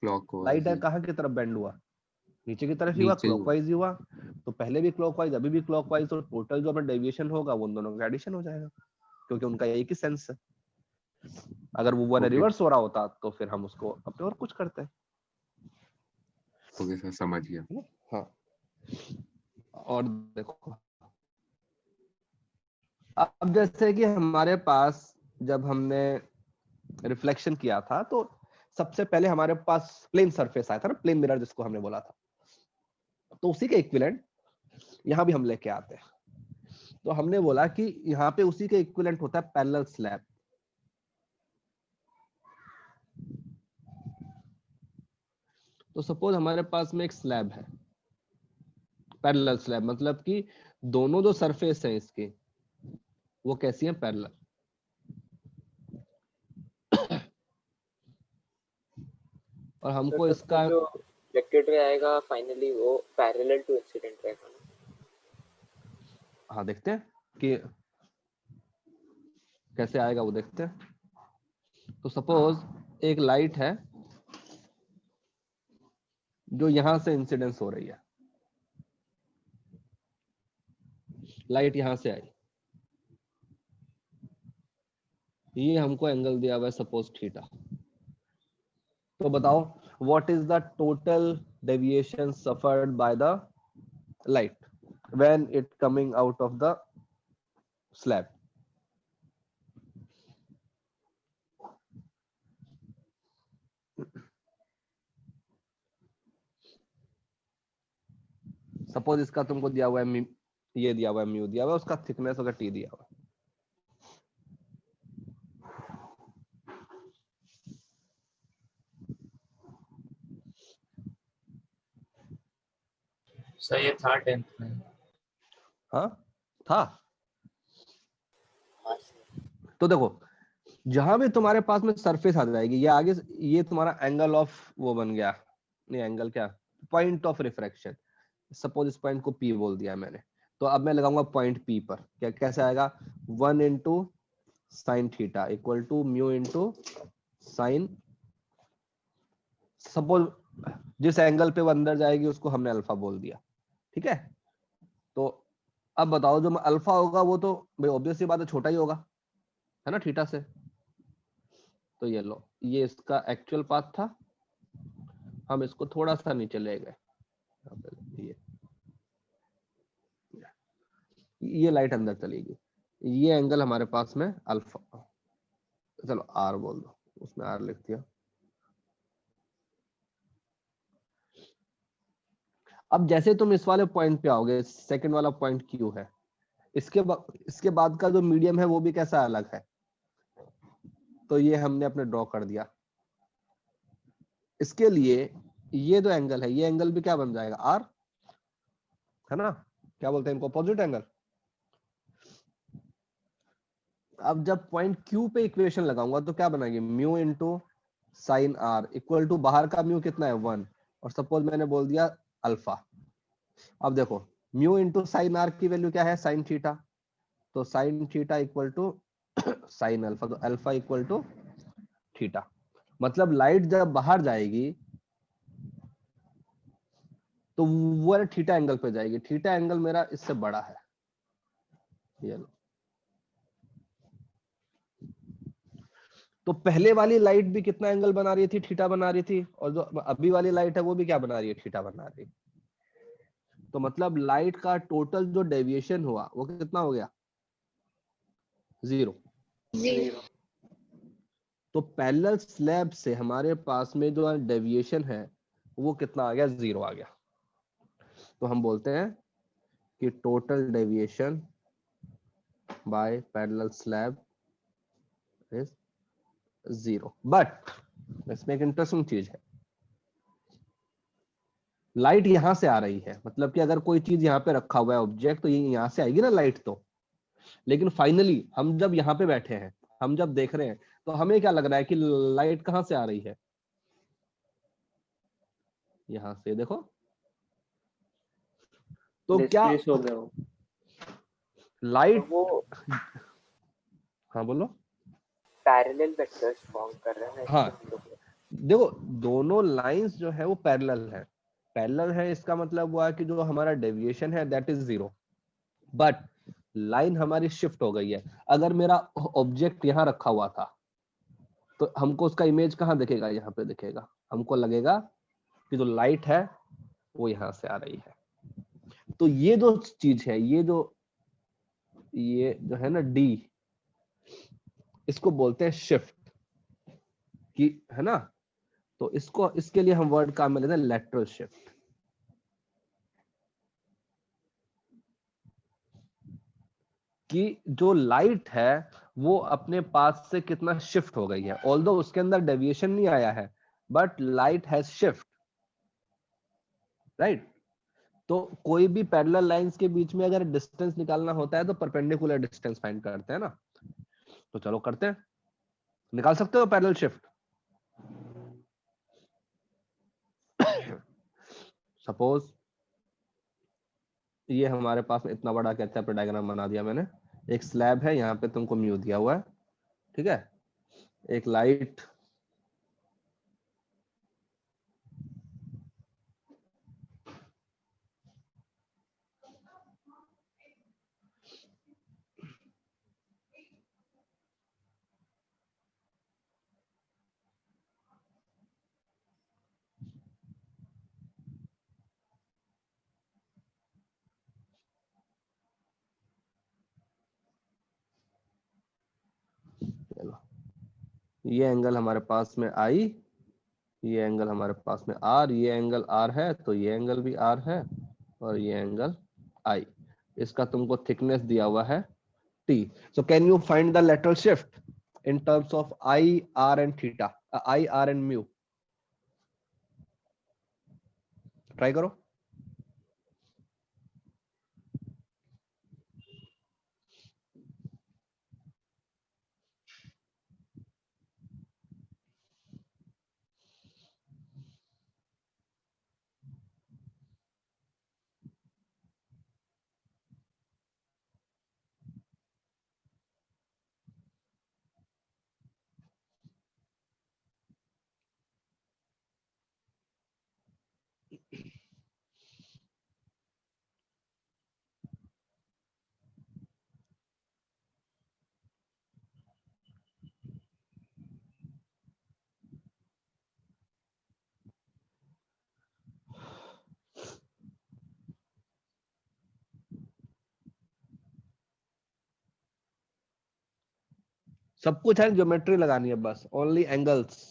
लाइट है कहाँ की तरफ बेंड हुआ, नीचे की तरफ ही हुआ, क्लॉकवाइज ही हुआ। तो पहले भी क्लॉकवाइज अभी भी क्लॉकवाइज, तो टोटल जो अपना डेविएशन होगा वो उन दोनों का एडिशन हो जाएगा, क्योंकि उनका एक ही सेंस है। अगर वो वाला रिवर्स हो रहा होता तो फिर हम उसको अपने और कुछ करते हैं। ओके सर समझ गया। हाँ, और देखो अब जैसे कि हमारे पास जब हमने रिफ्लेक्शन किया था तो सबसे पहले हमारे पास प्लेन सरफेस आया था ना, प्लेन मिरर जिसको हमने बोला था, तो उसी के इक्विवेलेंट यहाँ भी हम लेके आते हैं। तो हमने बोला कि यहाँ पे उसी के इक्विवेलेंट होता है पैरेलल स्लैब। तो सपोज हमारे पास में एक स्लैब है, पैरेलल स्लैब, मतलब कि दोनों जो सरफेस है इसके वो कैसी है, पैरेलल। और हमको इसका जो रिफ्लेक्टेड रे आएगा फाइनली वो पैरेलल टू इंसिडेंट रहेगा ना। हाँ देखते हैं कि कैसे आएगा वो, देखते हैं। तो सपोज एक लाइट है, जो यहां से इंसिडेंस हो रही है, लाइट यहां से आई, ये हमको एंगल दिया हुआ है सपोज थीटा। तो बताओ what is the total deviation suffered by the light when it coming out of the slab. Suppose इसका तुमको दिया हुआ है ये दिया हुआ है म्यू दिया हुआ है, उसका थिकनेस होगा टी दिया हुआ है। सर ये था 10th में। हाँ था। हाँ सर। तो देखो जहां भी तुम्हारे पास में सरफेस आ जाएगी, ये आगे ये तुम्हारा एंगल ऑफ वो बन गया, नहीं एंगल क्या, पॉइंट ऑफ रिफ्रैक्शन। सपोज इस पॉइंट को P बोल दिया मैंने, तो अब मैं लगाऊंगा पॉइंट P पर, क्या कैसे आएगा 1 into sine theta equal to mu into sine, suppose जिस एंगल पे वो अंदर जाएगी उसको हमने अल्फा बोल दिया, ठीक है। तो अब बताओ जो अल्फा होगा वो तो भाई ऑब्वियस सी बात है छोटा ही होगा, है ना थीटा से। तो ये लो, ये इसका एक्चुअल पाथ था, हम इसको थोड़ा सा नीचे ले गए, ये लाइट अंदर चलेगी, ये एंगल हमारे पास में अल्फा, चलो आर बोल दो, उसमें आर लिख दिया। अब जैसे तुम इस वाले पॉइंट पे आओगे, सेकंड वाला पॉइंट क्यू है, इसके बाद का जो मीडियम है वो भी कैसा अलग है, तो ये हमने अपने ड्रॉ कर दिया। इसके लिए ये जो एंगल है, ये एंगल भी क्या बन जाएगा आर, है ना, क्या बोलते हैं इनको, अपोजिट एंगल। अब जब पॉइंट क्यू पे इक्वेशन लगाऊंगा तो क्या बनाएगी, mu into sine R equal to बाहर का म्यू कितना है 1, और सपोज मैंने बोल दिया अल्फा। अब देखो म्यू इंटू साइन आर की वैल्यू क्या है साइन थीटा, तो sine theta equal to sine alpha, तो अल्फा इक्वल टू थीटा। मतलब लाइट जब बाहर जाएगी तो वो थीटा एंगल पे जाएगी, थीटा एंगल मेरा इससे बड़ा है, ये लो। तो पहले वाली लाइट भी कितना एंगल बना रही थी, थीटा बना रही थी, और जो अभी वाली लाइट है वो भी क्या बना रही है, थीटा बना रही है। तो मतलब लाइट का टोटल जो डेविएशन हुआ वो कितना हो गया, 0। तो पैरेलल स्लैब से हमारे पास में जो डेविएशन है वो कितना आ गया, 0 आ गया। तो हम बोलते हैं कि total deviation by parallel slab is 0। But इसमें एक इंटरेस्टिंग चीज है, लाइट यहां से आ रही है, मतलब कि अगर कोई चीज यहाँ पे रखा हुआ है ऑब्जेक्ट, तो ये यहां से आएगी ना लाइट तो। लेकिन फाइनली हम जब यहाँ पे बैठे हैं, हम जब देख रहे हैं, तो हमें क्या लग रहा है कि लाइट कहां से आ रही है, यहां से, देखो। तो क्या हो गया वो लाइट, वो हाँ बोलो, पैरेलल वेक्टर्स फॉर्म कर रहे हैं। हाँ देखो दोनों लाइंस जो है वो पैरेलल है, पैरेलल है इसका मतलब हुआ कि जो हमारा डेविएशन है दैट इज 0, बट लाइन हमारी शिफ्ट हो गई है। अगर मेरा ऑब्जेक्ट यहाँ रखा हुआ था तो हमको उसका इमेज कहाँ दिखेगा, यहाँ पे दिखेगा, हमको लगेगा कि जो लाइट है वो यहाँ से आ रही है। तो ये जो चीज है, ये जो है ना डी, इसको बोलते हैं शिफ्ट की, है ना। तो इसको, इसके लिए हम वर्ड काम में लेते हैं लैटरल शिफ्ट। कि जो लाइट है वो अपने पास से कितना शिफ्ट हो गई है, ऑल्दो उसके अंदर डेविएशन नहीं आया है, but light has shift, right. तो कोई भी पैरेलल लाइंस के बीच में अगर डिस्टेंस निकालना होता है तो परपेंडिकुलर डिस्टेंस फाइंड करते हैं ना। तो चलो करते हैं, निकाल सकते हो पैरेलल शिफ्ट। सपोज ये हमारे पास में इतना बड़ा क्या है, डायग्राम बना दिया मैंने। एक स्लैब है, यहाँ पे तुमको म्यू दिया हुआ है, ठीक है। एक लाइट ये एंगल हमारे पास में आई, ये एंगल हमारे पास में आर, ये एंगल आर है तो ये एंगल भी आर है, और ये एंगल आई। इसका तुमको थिकनेस दिया हुआ है T. So can you find the lateral shift in terms of I R and theta, I R and mu? Try करो। सब कुछ है, ज्योमेट्री लगानी है बस, ओनली एंगल्स।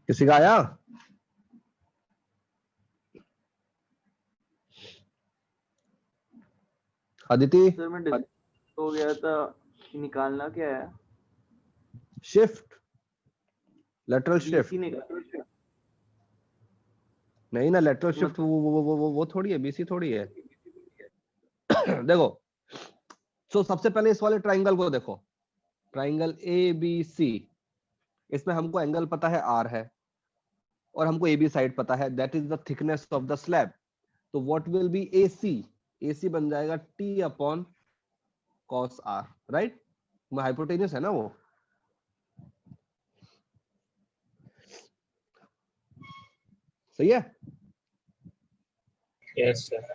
किसी का आया? अदिति? सर मैं हो गया था, निकालना क्या है? Shift, lateral shift. नहीं ना, लेटरल शिफ्ट वो थोड़ी है, बीसी थोड़ी है। देखो, सो सबसे पहले इस वाले ट्राइंगल को देखो, ट्राइंगल ए बी सी। इसमें हमको एंगल पता है आर है, और हमको ए बी साइड पता है, that is the thickness of the slab. तो what will be A C? A C बन जाएगा T upon cos R, right? Hypotenuse है ना वो। सही है? Yes sir.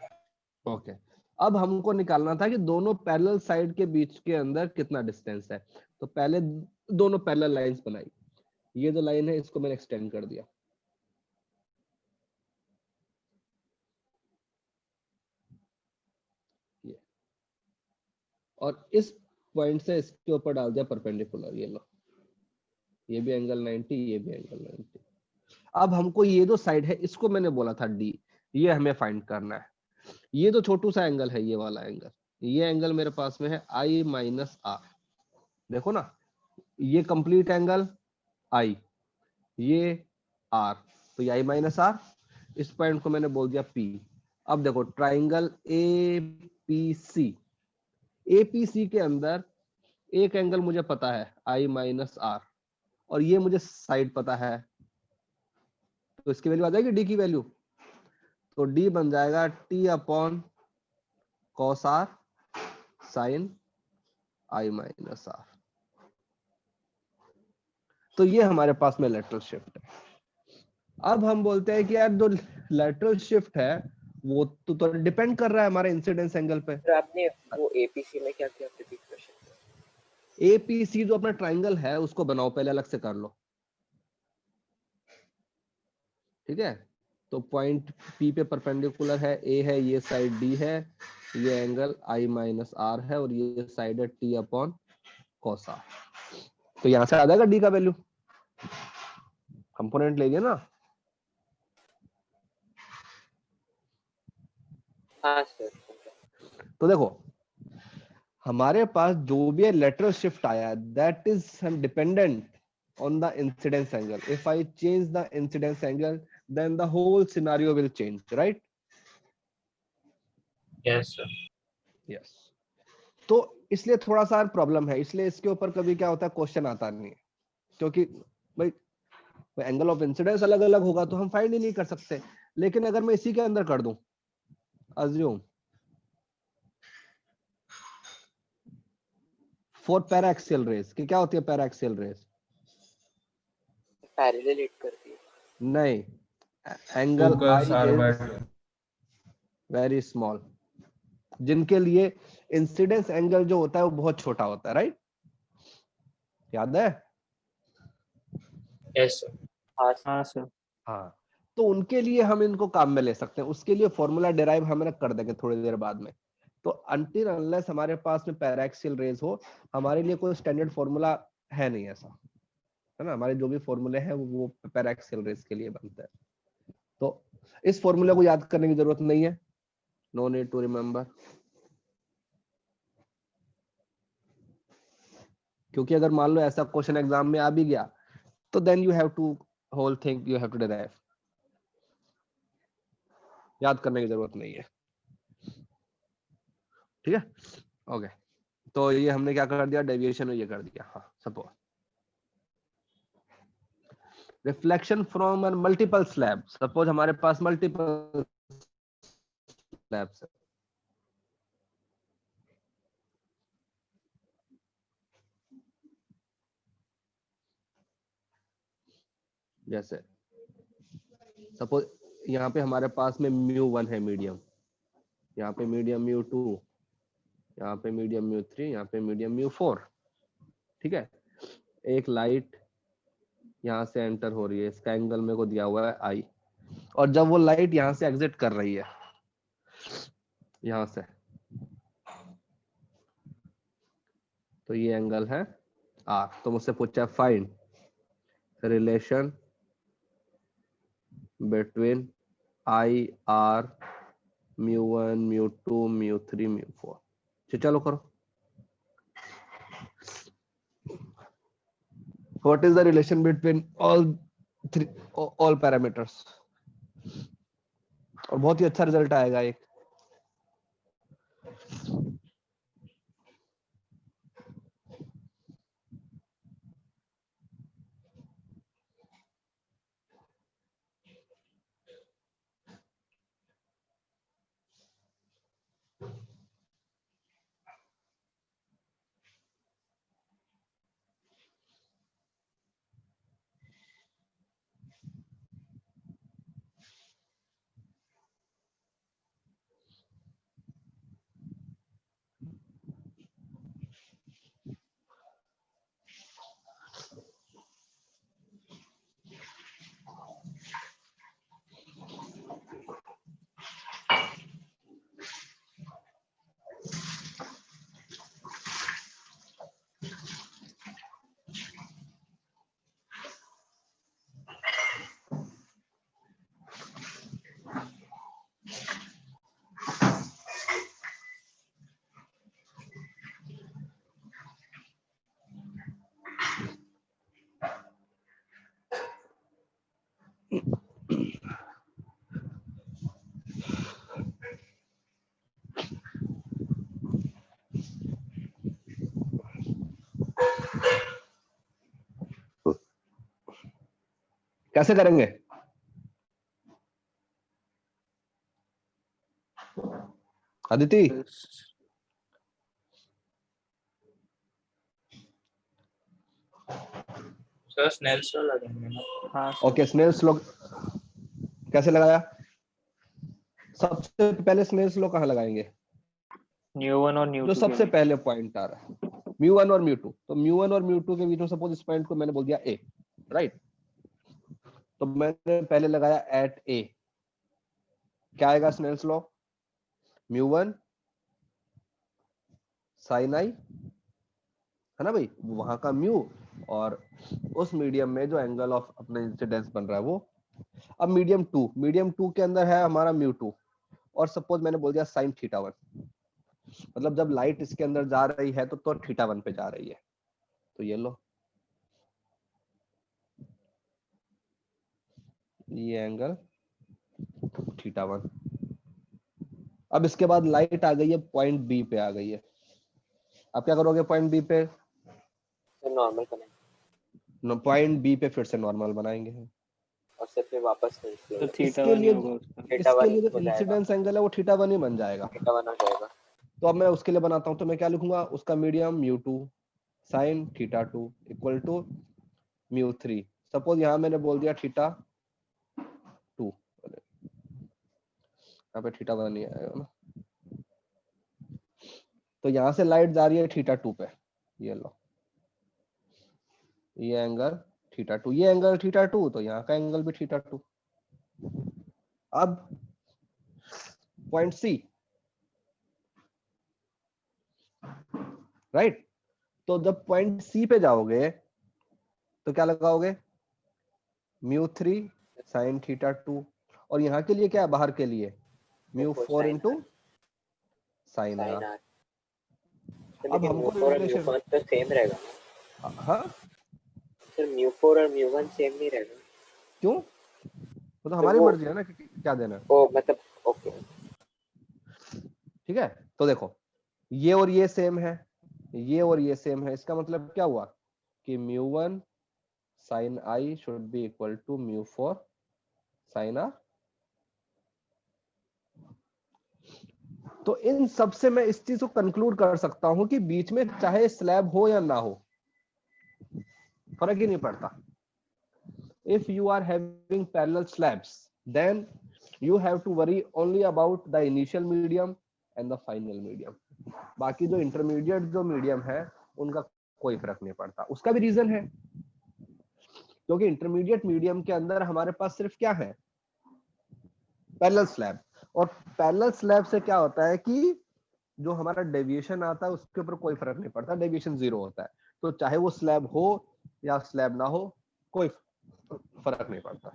ओके, अब हमको निकालना था कि दोनों पैरेलल साइड के बीच के अंदर कितना डिस्टेंस है। तो पहले दोनों पैरेलल लाइंस बनाई। ये जो लाइन है इसको मैंने एक्सटेंड कर दिया, ये, और इस पॉइंट से इसके ऊपर डाल दिया परपेंडिकुलर। ये लो, ये भी एंगल 90, ये भी एंगल 90। अब हमको ये जो साइड है इसको मैंने बोला था डी, ये हमें फाइंड करना है। ये जो छोटू सा एंगल है, ये वाला एंगल, ये एंगल मेरे पास में है आई माइनस आर। देखो ना, ये कंप्लीट एंगल आई, ये आर, तो ये आई माइनस आर, इस पॉइंट को मैंने बोल दिया पी। अब देखो ट्राइंगल एपीसी के अंदर एक एंगल मुझे पता है आई माइनस आर, और ये मुझे साइड पता है, तो इसकी वैल्यू आ जाएगी डी की वैल्यू, तो डी बन जाएगा T upon cos R sine I minus R. तो ये हमारे पास में लेटरल शिफ्ट है। अब हम बोलते हैं कि यार जो लेटरल शिफ्ट है वो तो डिपेंड कर रहा है हमारे इंसिडेंस एंगल पे। तो आपने वो एपीसी में क्या किया, रिपीट क्वेश्चन। एपीसी जो अपना ट्राइंगल है उसको बनाओ, पहले अलग से कर लो, ठीक है। तो पॉइंट पी पे परपेंडिकुलर है, ए है, ये साइड डी है, ये एंगल आई माइनस आर है, और ये साइड है टी अपॉन कॉस आर। तो यहां से आ जाएगा डी का वैल्यू, कंपोनेंट ले लिया ना। हाँ सर। तो देखो हमारे पास जो भी लेटरल शिफ्ट आया, that is dependent on the incidence angle. If I change the incidence angle, then the whole scenario will change, right? Yes sir. Yes. तो इसलिए थोड़ा सा प्रॉब्लम है, इसलिए इसके ऊपर कभी क्या होता है क्वेश्चन आता नहीं है, क्योंकि भाई एंगल ऑफ इंसिडेंस अलग अलग होगा तो हम फाइंड ही नहीं कर सकते। लेकिन अगर मैं इसी के अंदर कर दूं, अज्यूम फॉर पैराक्सियल रेज, कि क्या होती है पैराक्सियल रेज? पैरेलल हिट करती है। नहीं, angle focus R I by is very small, जिनके लिए इंसिडेंस एंगल जो होता है वो बहुत छोटा होता है, राइट? याद है? Yes sir. हाँ सर। हाँ, तो उनके लिए हम इनको काम में ले सकते हैं, उसके लिए फॉर्मूला डिराइव हम कर देंगे थोड़ी देर बाद में। तो अनटिल अनलेस हमारे पास में पैराक्सियल रेज हो, हमारे लिए कोई स्टैंडर्ड फॉर्मूला है नहीं ऐसा, है ना। हमारे जो भी फॉर्मूले हैं वो पैराक्सियल रेज के लिए बनते हैं। तो इस फॉर्मूले को याद करने की जरूरत नहीं है, नो नीड टू रिमेम्बर, क्योंकि अगर मान लो ऐसा क्वेश्चन एग्जाम में आ भी गया तो then you have to whole thing you have to derive, याद करने की जरूरत नहीं है, ठीक है। ओके, तो ये हमने क्या कर दिया, डेविएशन ये कर दिया। हाँ, suppose reflection from an multiple slab, suppose हमारे पास मल्टीपल स्लैब्स है, जैसे सपोज यहाँ पे हमारे पास में μ1 है मीडियम, यहाँ पे मीडियम μ2, यहाँ पे मीडियम μ3, यहाँ पे मीडियम μ4, ठीक है। एक लाइट यहाँ से एंटर हो रही है, इसका एंगल मेरे को दिया हुआ है आई, और जब वो लाइट यहाँ से एग्जिट कर रही है यहाँ से, तो ये एंगल है आर। तो मुझसे पूछा find relation between I R μ1 μ2 μ3 μ4। चलो करो, what is the relation between all parameters, और बहुत ही अच्छा रिजल्ट आएगा एक। कैसे करेंगे? अदिति, सर स्नेल्स लॉ लगेंगे ना? हाँ ओके, स्नेल्स लॉ कैसे लगाया? सबसे पहले स्नेल्स लॉ कहाँ लगाएंगे? न्यू1 और जो न्यू2 सबसे पहले पॉइंट आ रहा है, μ1 और μ2। तो μ1 और μ2 के बीच में सपोज इस पॉइंट को मैंने बोल दिया a, राइट? तो मैंने पहले लगाया एट a, क्या आएगा स्नेल्स लॉ? μ1 sin i, है ना भाई, वहां का म्यू और उस मीडियम में जो एंगल ऑफ अपने इंसिडेंस बन रहा है वो। अब मीडियम टू के अंदर है हमारा μ2 और सपोज मैंने बोल दिया sin θ1, मतलब जब लाइट इसके अंदर जा रही है तो θ1 पे जा रही है, तो ये लो ये एंगल θ1। अब इसके बाद लाइट आ गई है पॉइंट बी पे आ गई है, अब क्या करोगे पॉइंट बी पे? नॉर्मल बनाएंगे, पॉइंट बी पे फिर से नॉर्मल बनाएंगे और फिर वापस तो इसके लिए थीटा जो इंसिडेंस एंगल है वो θ1 ही बन जाएगा। हो जाएगा। तो अब मैं उसके लिए बनाता हूँ, तो मैं क्या लिखूंगा? उसका medium μ2 sin θ2 equal to μ3। Suppose यहाँ मैंने बोल दिया θ2, यहाँ पे θ1 नहीं आएगा ना, तो यहाँ से लाइट जा रही है θ2 पे, ये लो ये एंगल θ2, ये एंगल θ2, तो यहाँ का एंगल भी θ2। अब पॉइंट सी, राइट? तो जब पॉइंट सी पे जाओगे तो क्या लगाओगे? μ3 sin θ2, और यहाँ के लिए क्या है? बाहर के लिए μ4 इंटू sin r। अब हमको रिलेशन तो सेम रहेगा ना? हाँ, सर μ4 और μ1 सेम नहीं रहेगा? क्यों? वो तो हमारी मर्जी है ना कि क्या देना है। ओ मतलब ओके, ठीक है, तो देखो ये और ये सेम है, ये और ये सेम है, इसका मतलब क्या हुआ कि μ1 sin i should be equal to μ4 sin r। तो इन सब से मैं इस चीज को कंक्लूड कर सकता हूं कि बीच में चाहे स्लैब हो या ना हो, फर्क ही नहीं पड़ता। If you are having parallel slabs, then you have to worry only about the initial medium and the final medium. बाकी जो इंटरमीडिएट जो मीडियम है उनका कोई फर्क नहीं पड़ता। उसका भी रीजन है, क्योंकि इंटरमीडिएट मीडियम के अंदर हमारे पास सिर्फ क्या है? Parallel slab. और पैरेलल स्लैब से क्या होता है कि जो हमारा डेविएशन आता है उसके ऊपर कोई फर्क नहीं पड़ता, डेविएशन 0 होता है। तो चाहे वो स्लैब हो या स्लैब ना हो, कोई फर्क नहीं पड़ता।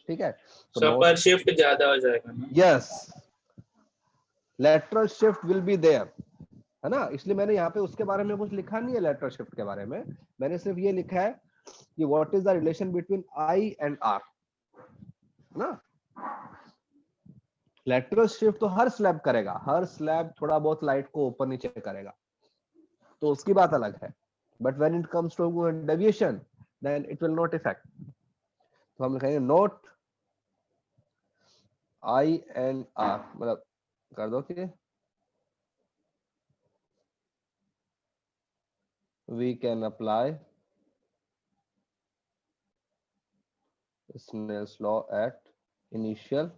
ठीक है, तो पर शिफ्ट ज्यादा हो जाएगा ना? Yes, lateral shift will be there, है ना? इसलिए मैंने यहाँ पे उसके बारे में कुछ लिखा नहीं है लेटरल शिफ्ट के बारे में, मैंने सिर्फ ये लिखा है कि what is the relation between I and R, ना? लेटरल शिफ्ट तो हर स्लैब करेगा, हर स्लैब थोड़ा बहुत लाइट को ऊपर नीचे करेगा, तो उसकी बात अलग है। But when it comes to deviation then it will not effect. तो हम लिखेंगे नोट आई एंड आर, मतलब कर दो कि we can apply Snell's law at initial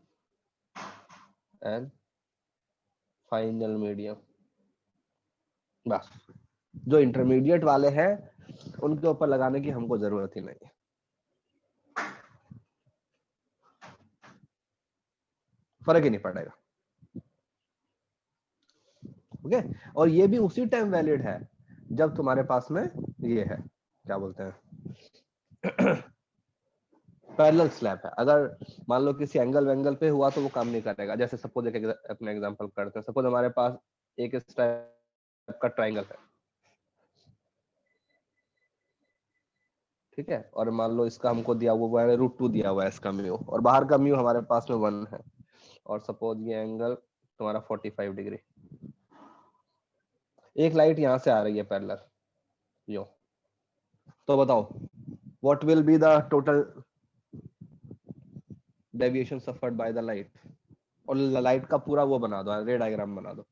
and final medium। बस जो इंटरमीडिएट वाले हैं उनके ऊपर लगाने की हमको जरूरत ही नहीं है। फर्क ही नहीं पड़ेगा। ओके, और ये भी उसी टाइम वैलिड है जब तुम्हारे पास में ये है, क्या बोलते हैं, पैरेलल स्लैब है। अगर मान लो किसी एंगल पे हुआ तो वो काम नहीं करेगा। जैसे सपोज एक अपने एग्जांपल करते हैं, सपोज हमारे पास एक इस टाइप का ट्रायंगल है, ठीक है, और मान लो इसका हमको दिया हुआ है √2 दिया हुआ है इसका म्यू, और बाहर का म्यू हमारे पास में 1 है, और सपोज ये एंगल तुम्हारा 45 डिग्री, एक लाइट यहां से आ रही है पैरेलल यो, तो बताओ what will be the total deviation suffered by the light, और लाइट का पूरा वो बना दो, रे डायग्राम बना दो।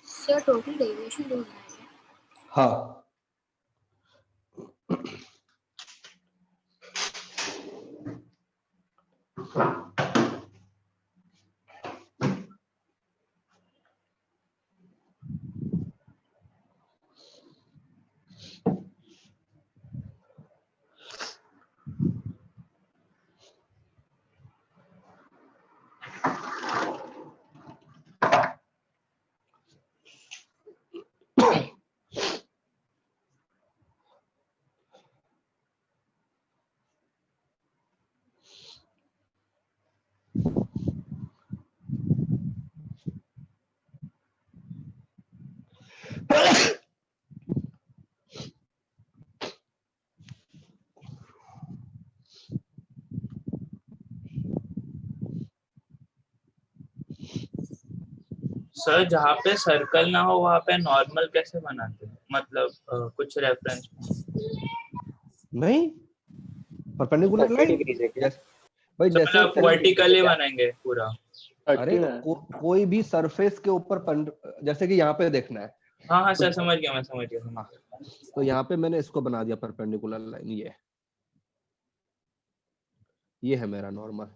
सर टोटल डेविएशन ढूंढना है। हाँ सर जहाँ पे सर्कल ना हो वहाँ पे नॉर्मल कैसे बनाते हैं, मतलब कुछ रेफरेंस नहीं, परपेंडिकुलर 30 लाइन डिग्री है। भाई, तो जैसे मतलब वर्टिकली बनाएंगे पूरा। अरे 30 है। कोई भी सरफेस के ऊपर जैसे कि यहाँ पे देखना है। हाँ हाँ सर, समझ गया, मैं समझ गया। हाँ, तो यहाँ पे मैंने इसको बना दिया परपेंडिकुलर लाइन, ये है मेरा नॉर्मल।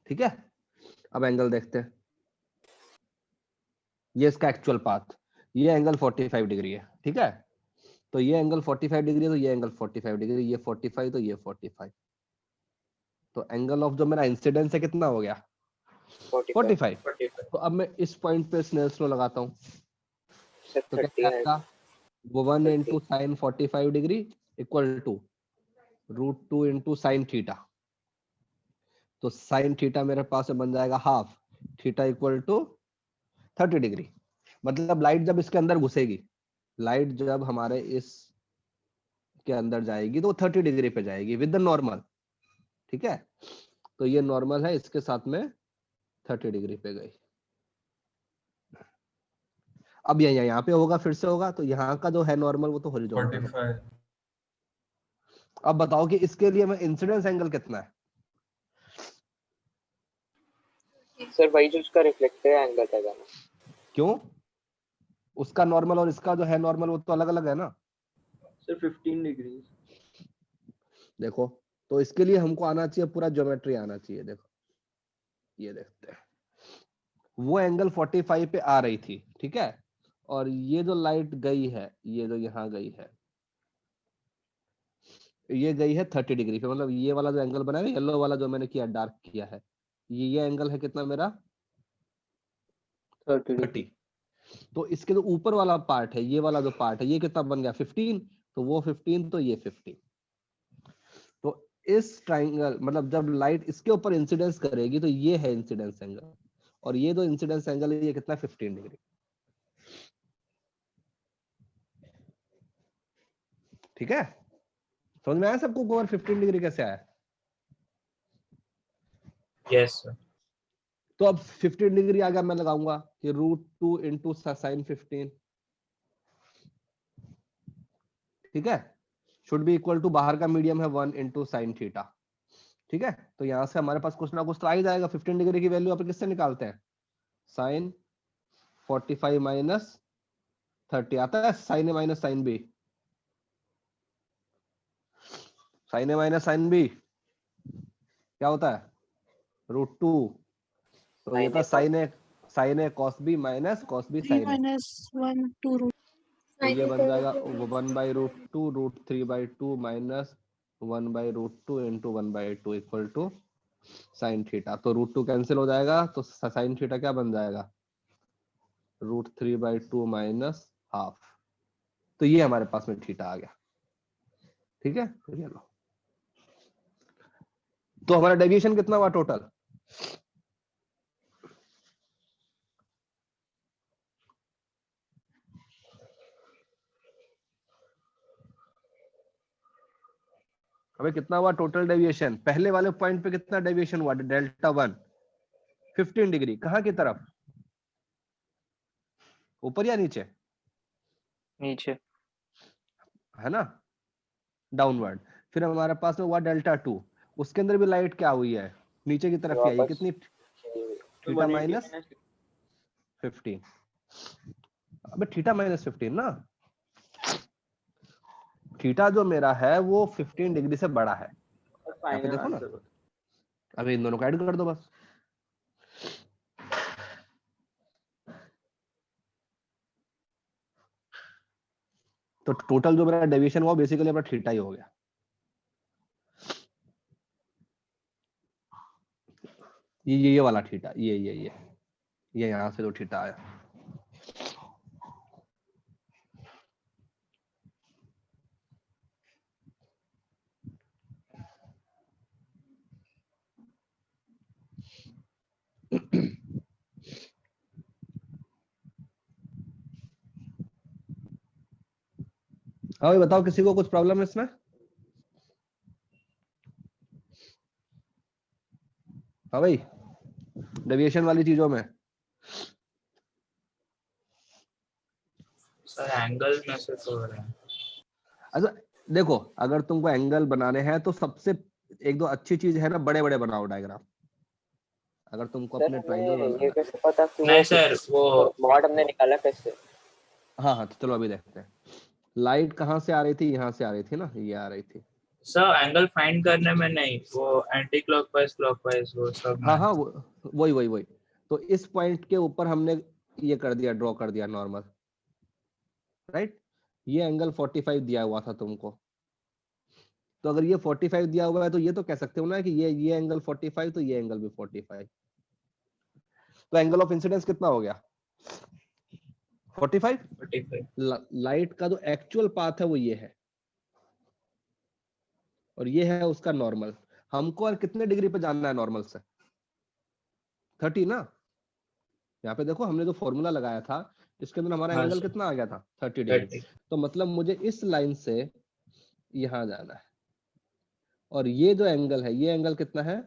ठीक है, अब एंगल देखते हैं। ये इसका एक्चुअल पाथ, ये एंगल 45 डिग्री है। ठीक है, तो ये एंगल 45 डिग्री है, तो ये एंगल 45 डिग्री, ये 45 तो ये 45। तो एंगल ऑफ जो मेरा इंसिडेंस है कितना हो गया? 45। तो अब मैं इस पॉइंट पे स्नेल्स लॉ लगाता हूँ, तो क्या आएगा? वो 1 into sine 45 degree equal to √2 into sine theta. तो साइन थीटा मेरे पास बन जाएगा half theta equal to 30 degree. मतलब लाइट जब इसके अंदर घुसेगी, लाइट जब हमारे इस के अंदर जाएगी तो 30 डिग्री पे जाएगी विद द नॉर्मल। ठीक है, तो ये नॉर्मल है, इसके साथ में 30 डिग्री पे गई। अब यहाँ पे होगा, फिर से होगा, तो यहाँ का जो है नॉर्मल वो तो हॉरिजॉन्टल। 45। अब बताओ कि इसके लिए मैं इंसिडेंस एंगल कितना है? सर वही जो उसका रिफ्लेक्टेड एंगल था ना। क्यों? उसका नॉर्मल और इसका जो है नॉर्मल वो तो अलग अलग है ना सर 15 डिग्री। देखो, तो इसके लिए हमको आना चाहिए, पूरा ज्योमेट्री आना चाहिए। देखो ये देखते हैं, वो एंगल 45 पे आ रही थी। ठीक है, और ये जो लाइट गई है, ये जो यहाँ गई है, ये गई है 30 डिग्री पे, मतलब ये वाला जो एंगल बना है, येलो वाला जो मैंने किया डार्क किया है, ये एंगल है कितना मेरा 30। तो इसके जो ऊपर वाला पार्ट है, ये वाला जो पार्ट है, ये कितना बन गया 15, तो वो 15, तो ये 15। तो इस ट्राइंगल मतलब जब लाइट इसके ऊपर इंसिडेंस करेगी तो ये है इंसिडेंस एंगल, और ये जो इंसिडेंस एंगल है ये कितना 15 डिग्री। ठीक है, समझ में आया सबको ओवर 15 डिग्री कैसे आया? Yes sir. तो अब 15 डिग्री आ गया, मैं लगाऊंगा कि √2 इंटू साइन 15, ठीक है, शुड बी इक्वल टू, बाहर का मीडियम है 1 इंटू साइन थीटा। ठीक है, तो यहां से हमारे पास कुछ ना कुछ तो आ ही जाएगा। 15 डिग्री की वैल्यू आप किससे निकालते हैं? साइन 45 माइनस 30 आता है, sine A minus sine B, sine A minus sine B क्या होता है? √2। तो ये था sine A cos B minus cos B sine A, तो ये बन जाएगा 1/√2 √3/2 minus 1/√2 into 1/2 equal to sine theta. तो √2 कैंसिल हो जाएगा, तो साइन थीटा क्या बन जाएगा? √3/2 माइनस हाफ। तो ये हमारे पास में थीटा आ गया। ठीक है, तो ये लो, तो हमारा डेविएशन कितना हुआ टोटल? हमें कितना हुआ टोटल डेविएशन? पहले वाले पॉइंट पे कितना डेविएशन हुआ? Δ1 15 डिग्री। कहां की तरफ? ऊपर या नीचे? नीचे है ना, डाउनवर्ड। फिर हमारे पास में हुआ Δ2, उसके अंदर भी लाइट क्या हुई है? नीचे की तरफ आई है, कितनी? Theta minus 15। अबे थीटा माइनस 15 ना, थीटा जो मेरा है वो 15 डिग्री से बड़ा है। यहाँ पे देखो ना, अभी इन दोनों को ऐड कर दो बस। तो टोटल जो मेरा डेविएशन हुआ बेसिकली अपना थीटा ही हो गया। ये वाला थीटा, ये यहाँ से जो थीटा आया। हाँ भाई बताओ, किसी को कुछ प्रॉब्लम है इसमें? हाँ भाई, डेविएशन वाली चीजों में। सर एंगल में से तो हो रहा है। अच्छा देखो, अगर तुमको एंगल बनाने हैं तो सबसे एक दो अच्छी चीज है ना, बड़े बड़े बनाओ डायग्राम। अगर तुमको अपने ट्रायंगल ये कैसे पता कि नहीं सर, वो मॉड हमने निकाला कैसे? हाँ तो चलो अभी देखते हैं। लाइट कहाँ से आ रही थी? यहाँ से आ रही थी ना, ये आ रही थी। सर एंगल फाइंड करने में नहीं, वो एंटी क्लॉकवाइज क्लॉकवाइज वो सब। हाँ वही। तो इस पॉइंट के ऊपर हमने ये कर दिया, ड्रॉ कर दिया नॉर्मल, राइट। ये एंगल 45 दिया हुआ था तुमको, तो अगर ये 45 दिया हुआ है तो ये तो कह सकते हो ना कि ये एंगल 45, तो ये एंगल भी 45। तो एंगल ऑफ इंसिडेंस कितना हो गया? 45। लाइट का जो एक्चुअल पाथ है वो ये है, और ये है उसका नॉर्मल। हमको और कितने डिग्री पे जानना है नॉर्मल से? 30 ना। यहाँ पे देखो हमने जो फॉर्मूला लगाया था इसके अंदर हमारा एंगल कितना आ गया था? 30 डिग्री। तो मतलब मुझे इस लाइन से यहाँ जाना है, और ये जो एंगल है, ये एंगल कितना है?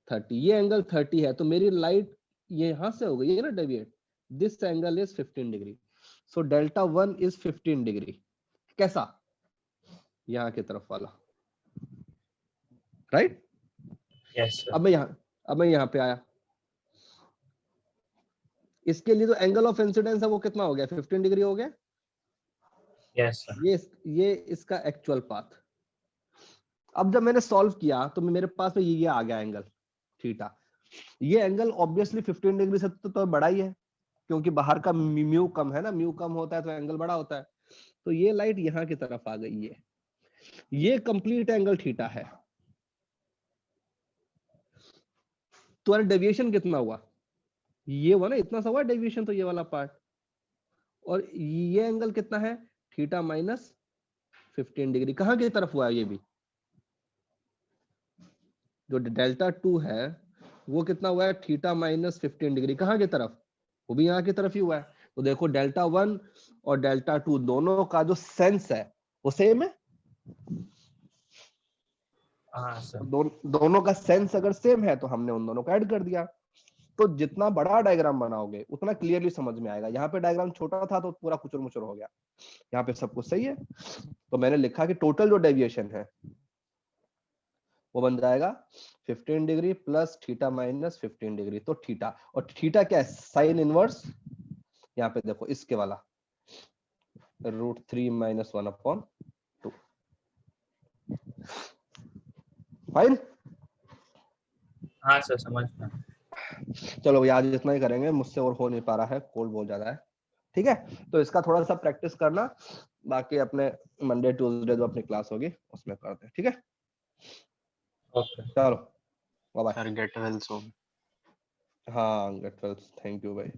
30। ये एंगल 30 है, तो मेरी लाइट ये यहां से हो गई है ना deviate. This angle is 15 degree, so Δ1 is 15 degree. कैसा? यहाँ की तरफ वाला, राइट। Yes sir. अब मैं यहाँ पे आया, इसके लिए जो एंगल ऑफ इंसिडेंस है वो कितना हो गया? 15 डिग्री हो गया। Yes sir. ये इसका एक्चुअल पाथ। अब जब मैंने सॉल्व किया तो मेरे पास में ये आ गया एंगल थीटा। ये एंगल ऑब्वियसली 15 डिग्री से तो बड़ा ही है, क्योंकि बाहर का म्यू कम है ना, म्यू कम होता है तो एंगल बड़ा होता है। तो ये लाइट यहाँ की तरफ आ गई है, ये कंप्लीट एंगल थीटा है, तो डेविएशन कितना हुआ, ये हुआ ना, इतना सा हुआ डेविएशन, तो ये वाला पार्ट, और ये एंगल कितना है, थीटा माइनस 15 डिग्री। कहाँ की तरफ हुआ है, ये भी जो डेल्टा 2 है वो कितना हुआ है, थीटा माइनस 15 डिग्री। कहाँ की तरफ, वो भी यहाँ की तरफ ही हुआ है। तो देखो डेल्टा 1 और डेल्टा 2 दोनों का जो सेंस है वो सेम है। हाँ सर। दोनों का सेंस अगर सेम है तो हमने उन दोनों को ऐड कर दिया। तो जितना बड़ा डायग्राम बनाओगे उतना क्लियरली समझ में आएगा। यहाँ पे डायग्राम छोटा था तो पूरा कुचर मुचर हो गया, यहाँ पे सब कुछ सही है। तो मैंने लिखा कि टोटल जो डेविएशन है वो बन जाएगा 15 degree plus theta minus 15 degree. तो थीटा, और थीटा क्या है, साइन इनवर्स, यहाँ पे देखो इसके वाला √3 - 1/2। फाइन। हाँ सर, समझ में। चलो भैया आज इतना ही करेंगे, मुझसे और हो नहीं पा रहा है, कोल्ड बहुत ज्यादा है। ठीक है, तो इसका थोड़ा सा प्रैक्टिस करना, बाकी अपने मंडे ट्यूसडे जो अपनी क्लास होगी उसमें करते हैं। ठीक है, ओके, चलो bye bye. Sir get well soon. हाँ गेट वेल, थैंक यू भाई।